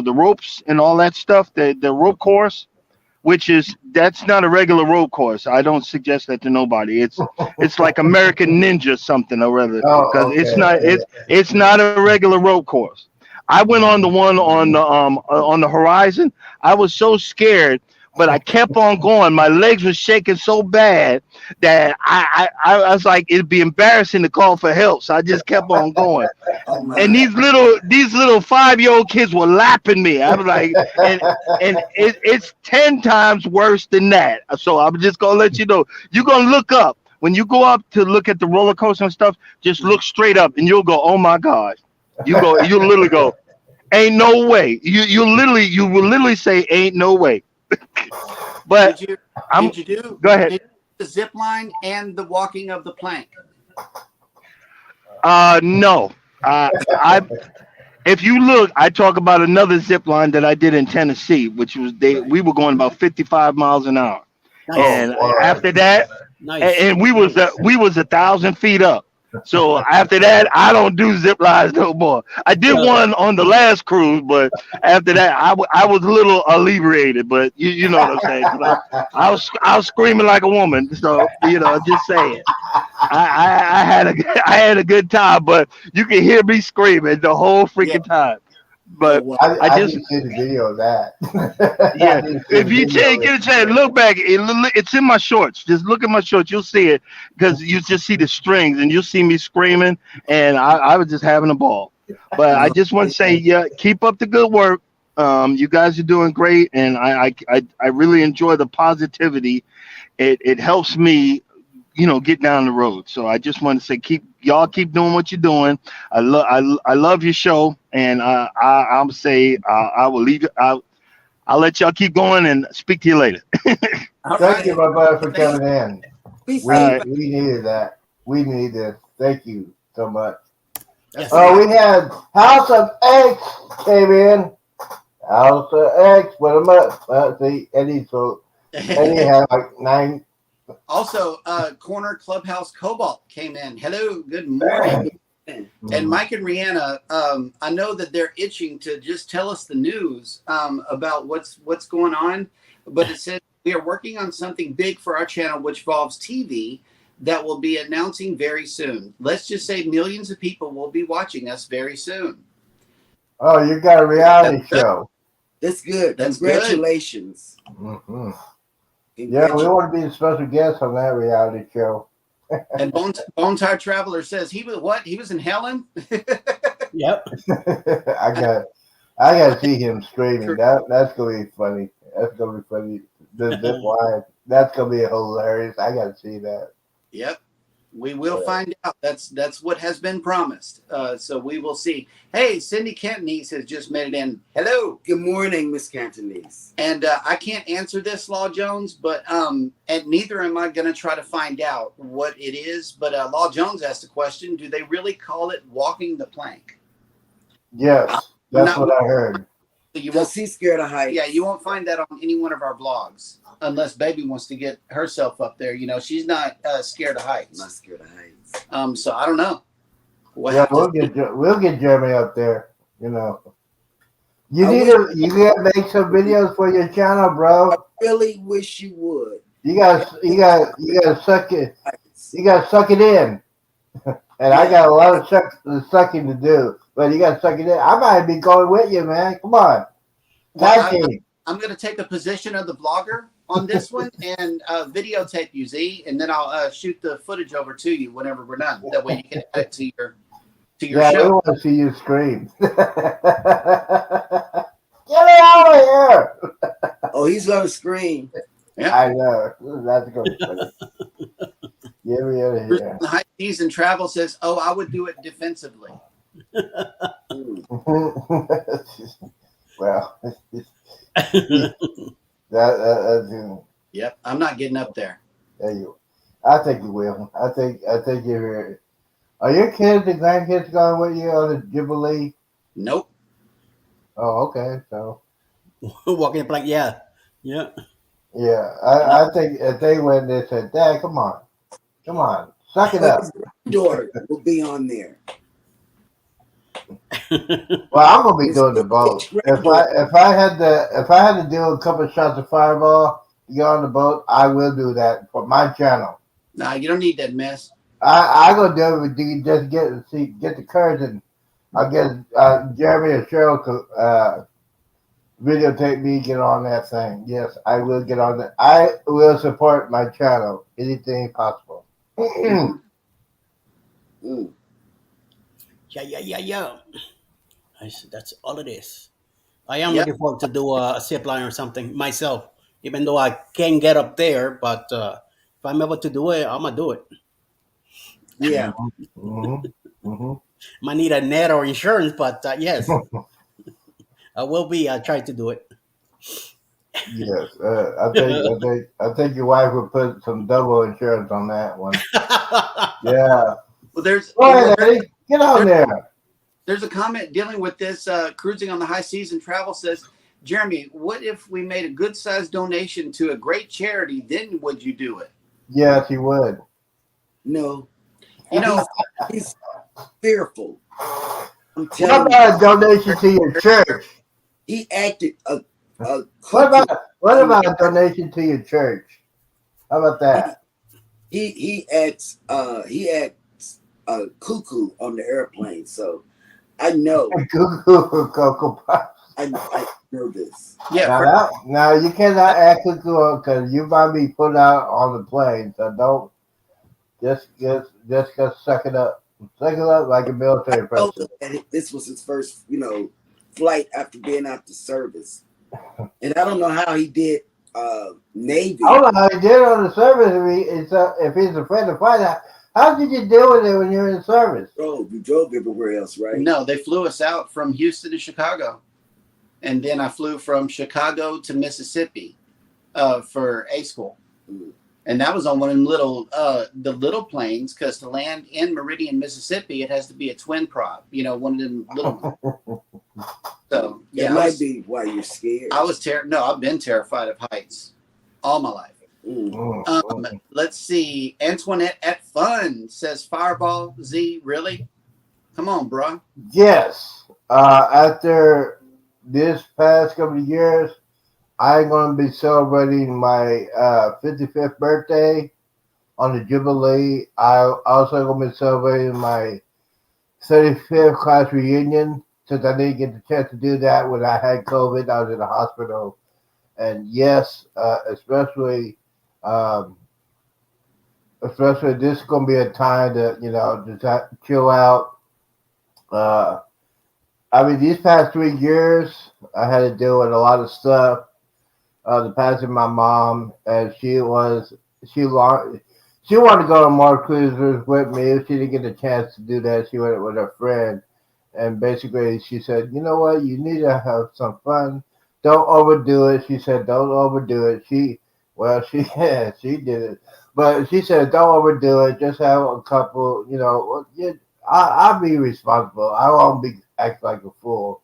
the ropes and all that stuff, the rope course, that's not a regular rope course. I don't suggest that to nobody. It's like American Ninja something or other, because Oh, it's okay. not it's not a regular rope course. I went on the one on the horizon. I was so scared, but I kept on going. My legs were shaking so bad that I was like, it'd be embarrassing to call for help. So I just kept on going. Oh And my. these little 5-year-old kids were lapping me. I was like, it's 10 times worse than that. So I'm just gonna let you know. You're gonna look up when you go up to look at the roller coaster and stuff. Just look straight up, and you'll go, "Oh my God!" You'll literally go, "Ain't no way." You will literally say, "Ain't no way." But Did you I'm did you do go ahead. did you do the zip line and the walking of the plank? No. I If you look, I talk about another zip line that I did in Tennessee, which was we were going about 55 miles an hour, Nice. and Oh, word. after that, Nice. and we was 1,000 feet up. So after that, I don't do zip lines no more. I did So one on the last cruise, but after that, I was a little alleviated. But you know what I'm saying? 'Cause I was screaming like a woman. So just saying. I had a I had a good time, but you can hear me screaming the whole Yeah. freaking time. Oh But wow. I I just didn't see the video of that. I yeah. didn't see If the you video. get a chance, look back. It's in my shorts. Just look at my shorts. You'll see it because you just see the strings, and you'll see me screaming. And I was just having a ball. But I just want to say, yeah, keep up the good work. You guys are doing great, and I really enjoy the positivity. It helps me, get down the road. So I just want to say, keep doing what you're doing. I love your show, and I'll say I will leave it. I'll let y'all keep going and speak to you later. All Thank you, right. my brother, for Thank coming in. Be We All safe. right. we needed that. We need this. Thank you so much. yes. We had House of X came in. House of X, what am I? See, Eddie. So Eddie had like 9. Also, Corner Clubhouse Cobalt came in. Hello, good morning. And Mike and Rihanna, I know that they're itching to just tell us the news about what's going on, but it says we are working on something big for our channel, which involves TV, that will be announcing very soon. Let's just say millions of people will be watching us very soon. Oh, you got a reality That's good. show. That's good. That's good. Congratulations. Hmm. Yeah, we Congratulations. want to be the special guest on that reality show. And Bone Tire Traveler says he was what? He was in Helen. Yep. I got to see him screaming. That's gonna be funny. That's gonna be funny. The zip line. That's gonna be hilarious. I got to see that. Yep. We will find out. That's what has been promised. So we will see. Hey, Cindy Cantonese has just made it in. Hello. Good morning, Miss Cantonese. And I can't answer this, Law Jones, but and neither am I going to try to find out what it is. But Law Jones asked a question: do they really call it walking the plank? Yes, that's Not- what I heard. So you Because won't. she's scared of heights. Yeah, you won't find that on any one of our blogs unless Baby wants to get herself up there. She's not scared of I'm heights. not scared of heights. So I don't know. We'll Yeah, have to we'll get Jeremy up there. You I gotta make some videos for your channel, bro. I really wish you would. You gotta suck it. Heights. You gotta suck it in. And I got a lot of sucking to do, but you gotta suck it in. I might be going with you, man. Come on, Well, tag team. I'm going to take the position of the vlogger on this one and videotape you, Z, and then I'll shoot the footage over to you whenever we're done. That way you can add it to your Yeah, we show. want to see you scream. Get it out of here! Oh, he's gonna scream. Yeah. I know. That's going to be funny. Get me out of Bruce here. on the high seas and travel says, "Oh, I would do it defensively." Mm. Well, that's Yep, I'm not getting up there. there you. I think you will. I think you're. Are your kids and grandkids going with you on the Jubilee? Nope. Oh, okay. So Walking like, yeah. yeah, I think if they went, they said, "Dad, come on, suck it But up." his daughter will be on there. Well, I'm gonna be His doing the boat. granddaughter. If I had to do a couple of shots of Fireball to get on the boat, I will do that for my channel. Nah, you don't need that mess. I gonna do it with you. Just get the courage, and I'll get Jeremy or Cheryl to videotape me get on that thing. Yes, I will get on that. I will support my channel anything possible. Mm. Yeah. That's all it is. I am Yep. looking forward to do a zip line or something myself, even though I can't get up there. But if I'm able to do it, I'm gonna do it. Yeah. Might need a net or insurance, but yes, I will be trying to do it. Yes, I think your wife would put some double insurance on that one. Yeah. Well, there's Go ahead, Eddie. Get on there. there's a comment dealing with this. Cruising on the high seas and travel says, Jeremy, what if we made a good sized donation to a great charity? Then would you do it? Yes, he would. No. You know, He's fearful. I'm What telling you. about a donation to your church? He acted a What about a donation to your church? How about that? he acts cuckoo on the airplane. So I know Cuckoo Cocoa Puffs. I know this. yeah, Now you cannot act cuckoo because you might be put out on the plane. So don't just suck it up. Suck it up like a military I told person. him that this was his first, flight after being out the service. And I don't know how he did Navy. I don't know how he did on the service if he's afraid to fight out. How did you deal with it when you're in the service? You drove everywhere else, right? no, they flew us out from Houston to Chicago. And then I flew from Chicago to Mississippi for A school. Mm. And that was on one of them the little planes, because to land in Meridian, Mississippi, it has to be a twin prop, one of them little ones. So, That yeah, might be why you're scared. No, I've been terrified of heights all my life. Mm. Let's see. Antoinette at Fun says, Fireball, Z, really? Come on, bro. Yes. After this past couple of years, I'm going to be celebrating my 55th birthday on the Jubilee. I also going to be celebrating my 35th class reunion, since I didn't get the chance to do that when I had COVID. I was in the hospital. And yes, especially this is going to be a time to, just chill out. These past 3 years, I had to deal with a lot of stuff. The passing of my mom, and she wanted to go on more cruises with me. She didn't get a chance to do that. She went with her friend, and basically she said, "You know what? You need to have some fun. Don't overdo it." She said, "Don't overdo it." She did it, but she said, "Don't overdo it. Just have a couple. I'll be responsible. I won't be act like a fool.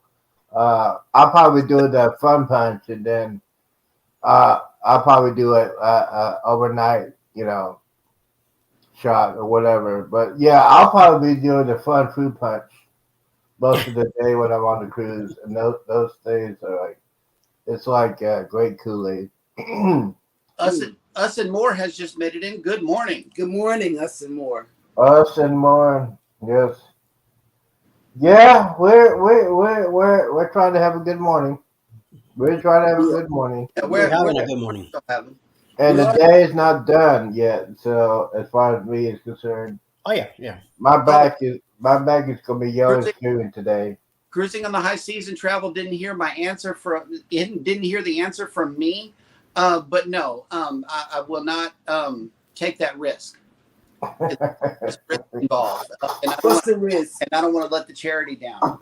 I'll probably do the fun punch, and then." I'll probably do it overnight, shot or whatever. But yeah, I'll probably be doing the fun food punch most of the day when I'm on the cruise, and those things are it's like great Kool-Aid. Us and More has just made it in. Good morning. Good morning, us and more. Us and more, yes, yeah. We're trying to have a good morning. We're trying to have a good morning. Yeah, We're having a good morning. still having. And the day is not done yet, so as far as me is concerned. Oh yeah, yeah. My back is gonna be yellow screwing today. Cruising on the high seas and travel. Didn't hear my answer from. Didn't hear the answer from me. But no, I will not take that risk. There's risk involved, and What's the risk? I don't want to let the charity down.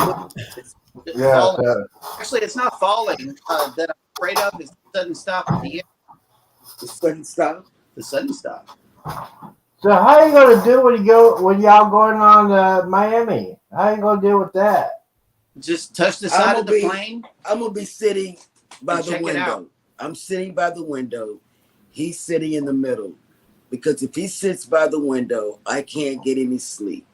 Yeah, Falling. Actually, it's not falling that I'm afraid of. It's the sudden stop at the end. The sudden stop. The sudden stop. so how you gonna do when y'all going on Miami? How you gonna deal with that? Just touch the side of the plane. I'm gonna be sitting by the check it out. window. I'm sitting by the window. He's sitting in the middle. Because if he sits by the window, I can't get any sleep.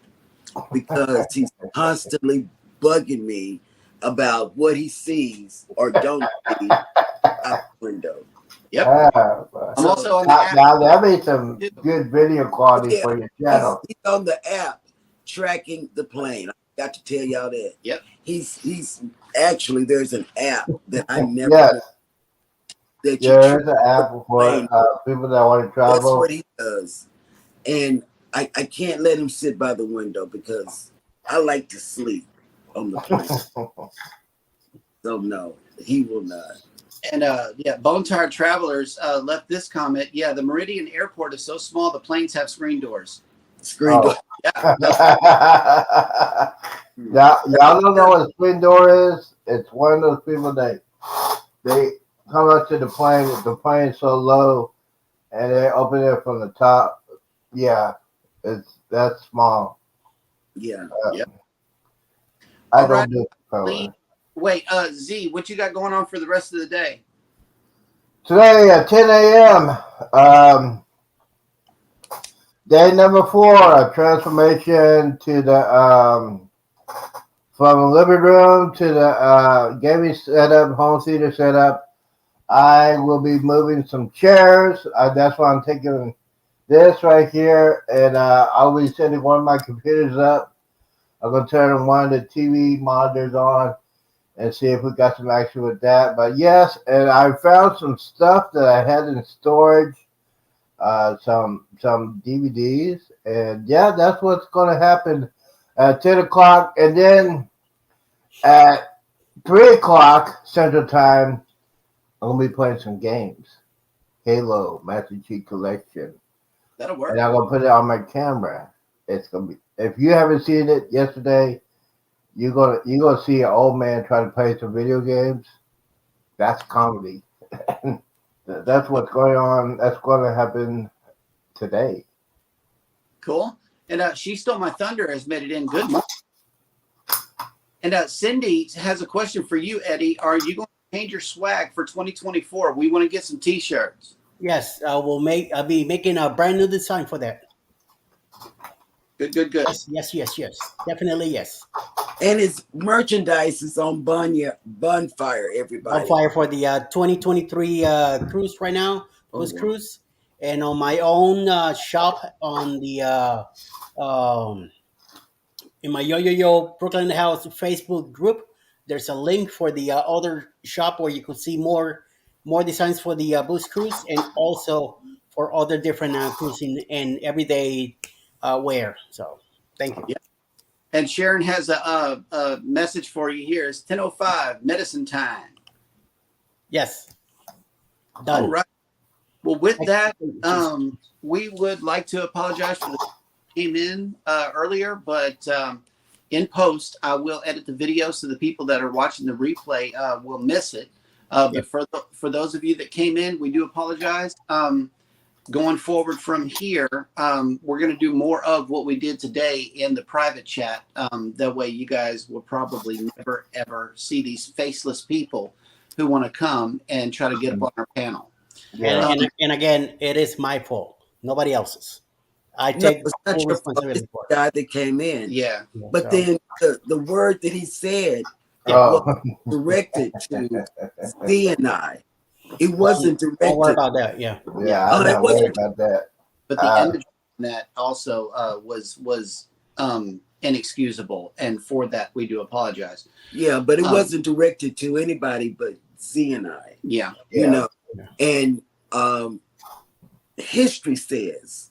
Because he's constantly bugging me about what he sees or don't see out the window. Yep. I'm also on the now, app. now that made some good video quality for your channel. He's on the app tracking the plane. I got to tell y'all that. Yep. He's actually, there's an app that I never Yes. knew that you There's an app for people that want to That's travel. what he does. And I can't let him sit by the window because I like to sleep on the plane. So no, he will not. And Bone Tired Travelers left this comment. Yeah, the Meridian Airport is so small the planes have screen doors. Screen door. Yeah. Y'all don't know what a screen door is? It's one of those people they come up to the plane is so low and they open it from the top. Yeah, that's small. Yeah. I All right. don't do it. Wait, Z, what you got going on for the rest of the day? Today at 10 a.m. Day number 4, a transformation to the from the living room to the gaming setup, home theater setup. I will be moving some chairs. That's why I'm taking this right here, and I'll be setting one of my computers up. I'm gonna turn one of the TV monitors on and see if we got some action with that. But yes, and I found some stuff that I had in storage, some DVDs, and yeah, that's what's gonna happen at 10 o'clock, and then at 3 o'clock Central Time, I'm gonna be playing some games. Halo Master Chief Collection. That'll work. And I'm gonna put it on my camera. It's gonna be, if you haven't seen it yesterday, you're gonna see an old man try to play some video games. That's comedy. That's what's going on. That's gonna happen today. Cool. And She Stole My Thunder has made it in. Good morning. And Cindy has a question for you, Eddie. Are you going to change your swag for 2024? We want to get some T-shirts. Yes, I'll be making a brand new design for that. Good. Yes. Definitely yes. And his merchandise is on Bonfire, everybody. Bonfire for the 2023 cruise right now, Boost Cruise, and on my own shop on the in my Yo Brooklyn House Facebook group. There's a link for the other shop where you could see more designs for the Boost Cruise and also for other different cruising and everyday wear. So thank you. Yeah. And Sharon has a message for you here. It's 10:05 medicine time. Yes. Done. All right. Well, with that, we would like to apologize for the came in earlier, but in post, I will edit the video so the people that are watching the replay will miss it. But for those of you that came in, we do apologize. Going forward from here, we're going to do more of what we did today in the private chat. That way you guys will probably never, ever see these faceless people who want to come and try to get up on our panel. Yeah. And again, it is my fault, nobody else's. I take it's not full your fault. responsibility It's for the it. guy that came in. Yeah. But then the word that he said Oh. was directed to Z and I. It wasn't Don't directed. worry about that. Yeah. Yeah, I'm not worried about that. But the image on that also was inexcusable, and for that we do apologize. Yeah, but it wasn't directed to anybody but Z and I. Yeah. You know, Yeah. and history says,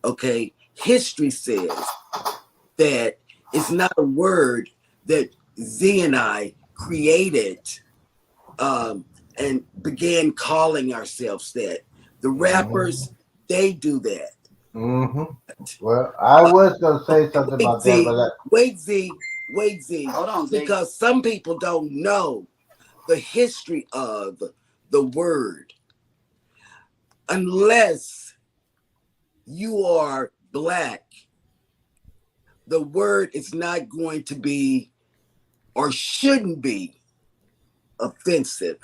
okay, history says that it's not a word that Z and I created and began calling ourselves that. The rappers, they do that. Mm-hmm. Well, I was gonna say something Wait, about that, Z, but wait, Z, Hold on, Z. because some people don't know the history of the word. Unless you are black, the word is not going to be or shouldn't be offensive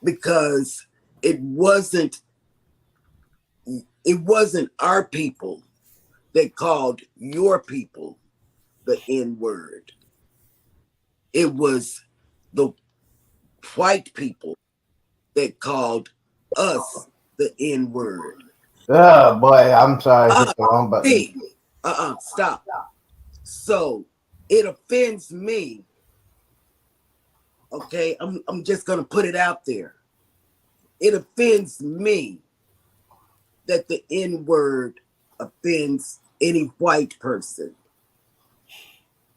because it wasn't our people that called your people the N-word. It was the white people that called us the N-word. oh boy, I'm sorry, I hit the wrong button. See, stop. So it offends me. Okay, I'm just gonna put it out there. It offends me that the N-word offends any white person.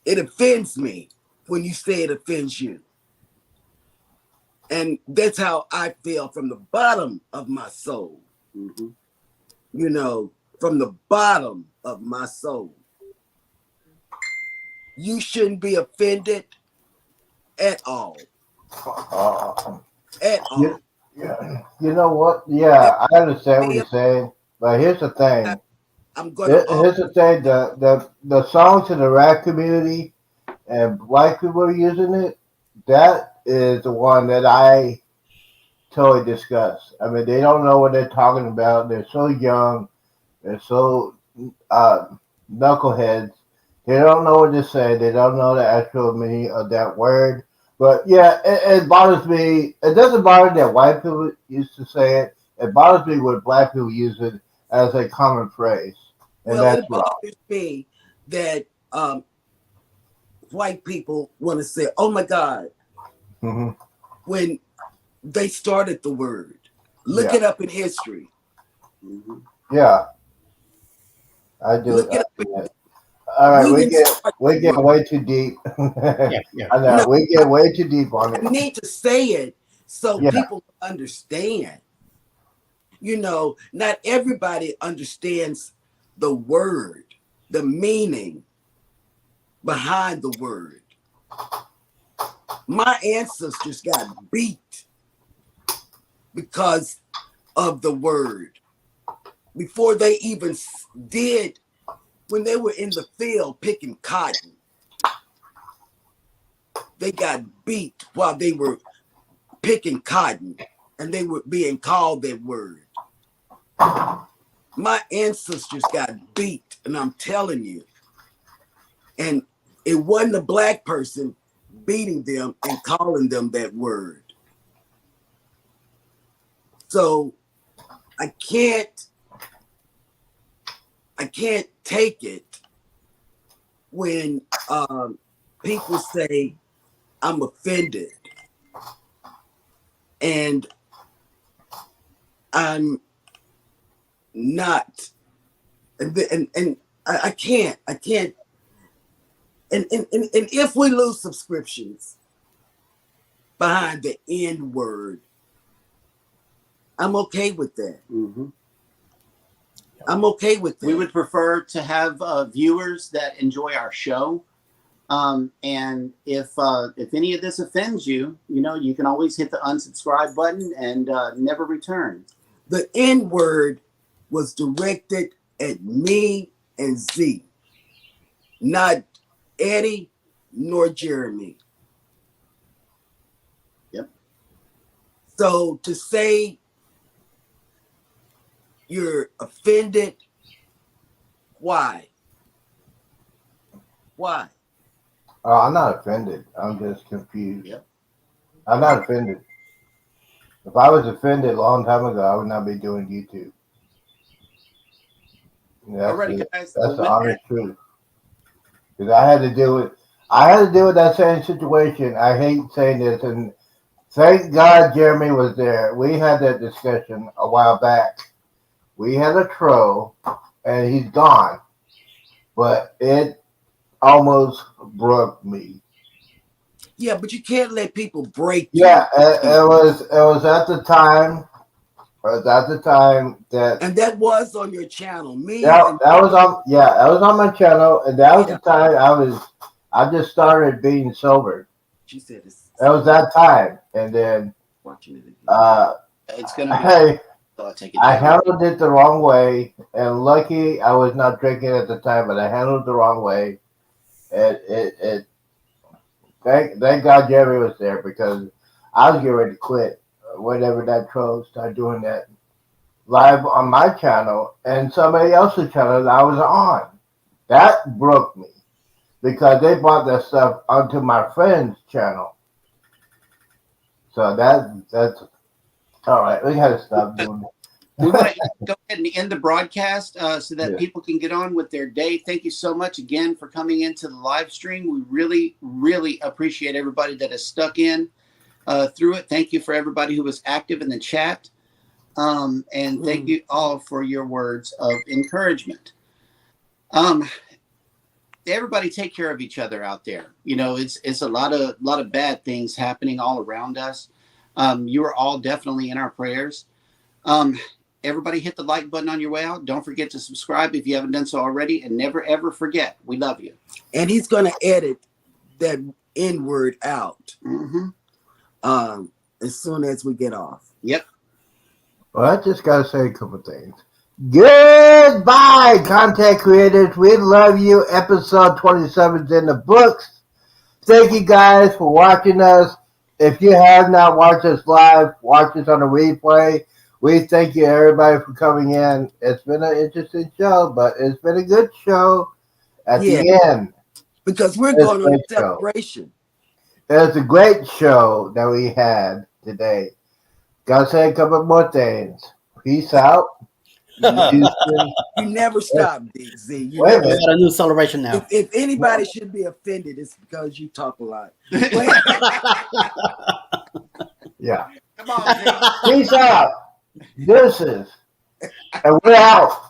It offends me when you say it offends you. And that's how I feel from the bottom of my soul. Mm-hmm. You know, from the bottom of my soul. You shouldn't be offended at all. At all. You know what? Yeah, I understand what you're saying, but here's the thing. I'm gonna Here's the thing: the songs in the rap community and black people are using it. That is the one that I totally discuss. I mean, they don't know what they're talking about. They're so young. They're so knuckleheads. They don't know what to say. They don't know the actual meaning of that word. But yeah, it bothers me. It doesn't bother that white people used to say it. It bothers me when black people use it as a common phrase, and well, that's it wrong. bothers me that white people want to say, "Oh my God," Hmm. when they started the word. Look Yeah. it up in history. Mm-hmm. Yeah, I do. Look it I up. do that. All right, We we didn't get start we the get word. way too deep. Yeah. I know No, we get way too deep on I it. need to say it so Yeah. people understand. You know, not everybody understands the word, the meaning behind the word. My ancestors got beat because of the word. Before they even did, when they were in the field picking cotton, they got beat while they were picking cotton and they were being called that word. My ancestors got beat, and I'm telling you, and it wasn't a black person beating them and calling them that word. So I can't take it when people say I'm offended and I'm not, and I can't, and if we lose subscriptions behind the N word, I'm okay with that. Mm-hmm. I'm okay with that. We would prefer to have viewers that enjoy our show. And if any of this offends you, you know, you can always hit the unsubscribe button and never return. The N word was directed at me and Z, not Eddie nor Jeremy. Yep. So to say you're offended, why? Why? I'm not offended. I'm just confused. Yep. I'm not offended. If I was offended a long time ago, I would not be doing YouTube. Alrighty, guys. That's the honest truth. Because I had to deal with that same situation. I hate saying this, and thank God Jeremy was there. We had that discussion a while back. We had a troll and he's gone. But it almost broke me. Yeah, but you can't let people break you. Yeah, it was at the time. It was at the time that And that was on your channel. that was on my channel, and that was the time I just started being sober. She said it's That was that time, and then watching it again. It's gonna be. hey, I'll take it I down. handled it the wrong way, and lucky I was not drinking at the time, but I handled it the wrong way. Thank God Jerry was there, because I was getting ready to quit whenever that troll started doing that live on my channel and somebody else's channel that I was on. That broke me, because they brought that stuff onto my friend's channel. So that's all right. We gotta stop doing it. We want to go ahead and end the broadcast so that Yeah. people can get on with their day. Thank you so much again for coming into the live stream. We really, really appreciate everybody that has stuck in through it. Thank you for everybody who was active in the chat. And thank you all for your words of encouragement. Everybody take care of each other out there. You know, it's a lot of bad things happening all around us. You are all definitely in our prayers. Everybody hit the like button on your way out. Don't forget to subscribe if you haven't done so already, and never ever forget, we love you. And he's gonna edit that N word out as soon as we get off. Yep. Well, I just gotta say a couple things. Goodbye, content creators. We love you. Episode 27 is in the books. Thank you guys for watching us. If you have not watched us live, watch us on the replay. We thank you, everybody, for coming in. It's been an interesting show, but it's been a good show at the end. Because we're It's going on a great show. celebration. It's a great show that we had today. Gotta say a couple more things. Peace out. Houston. You never stop, Z. You Wait a never We minute. got a new celebration now. If anybody should be offended, it's because you talk a lot. Yeah. Come on, Jay. Peace out. Deuces. And we're out.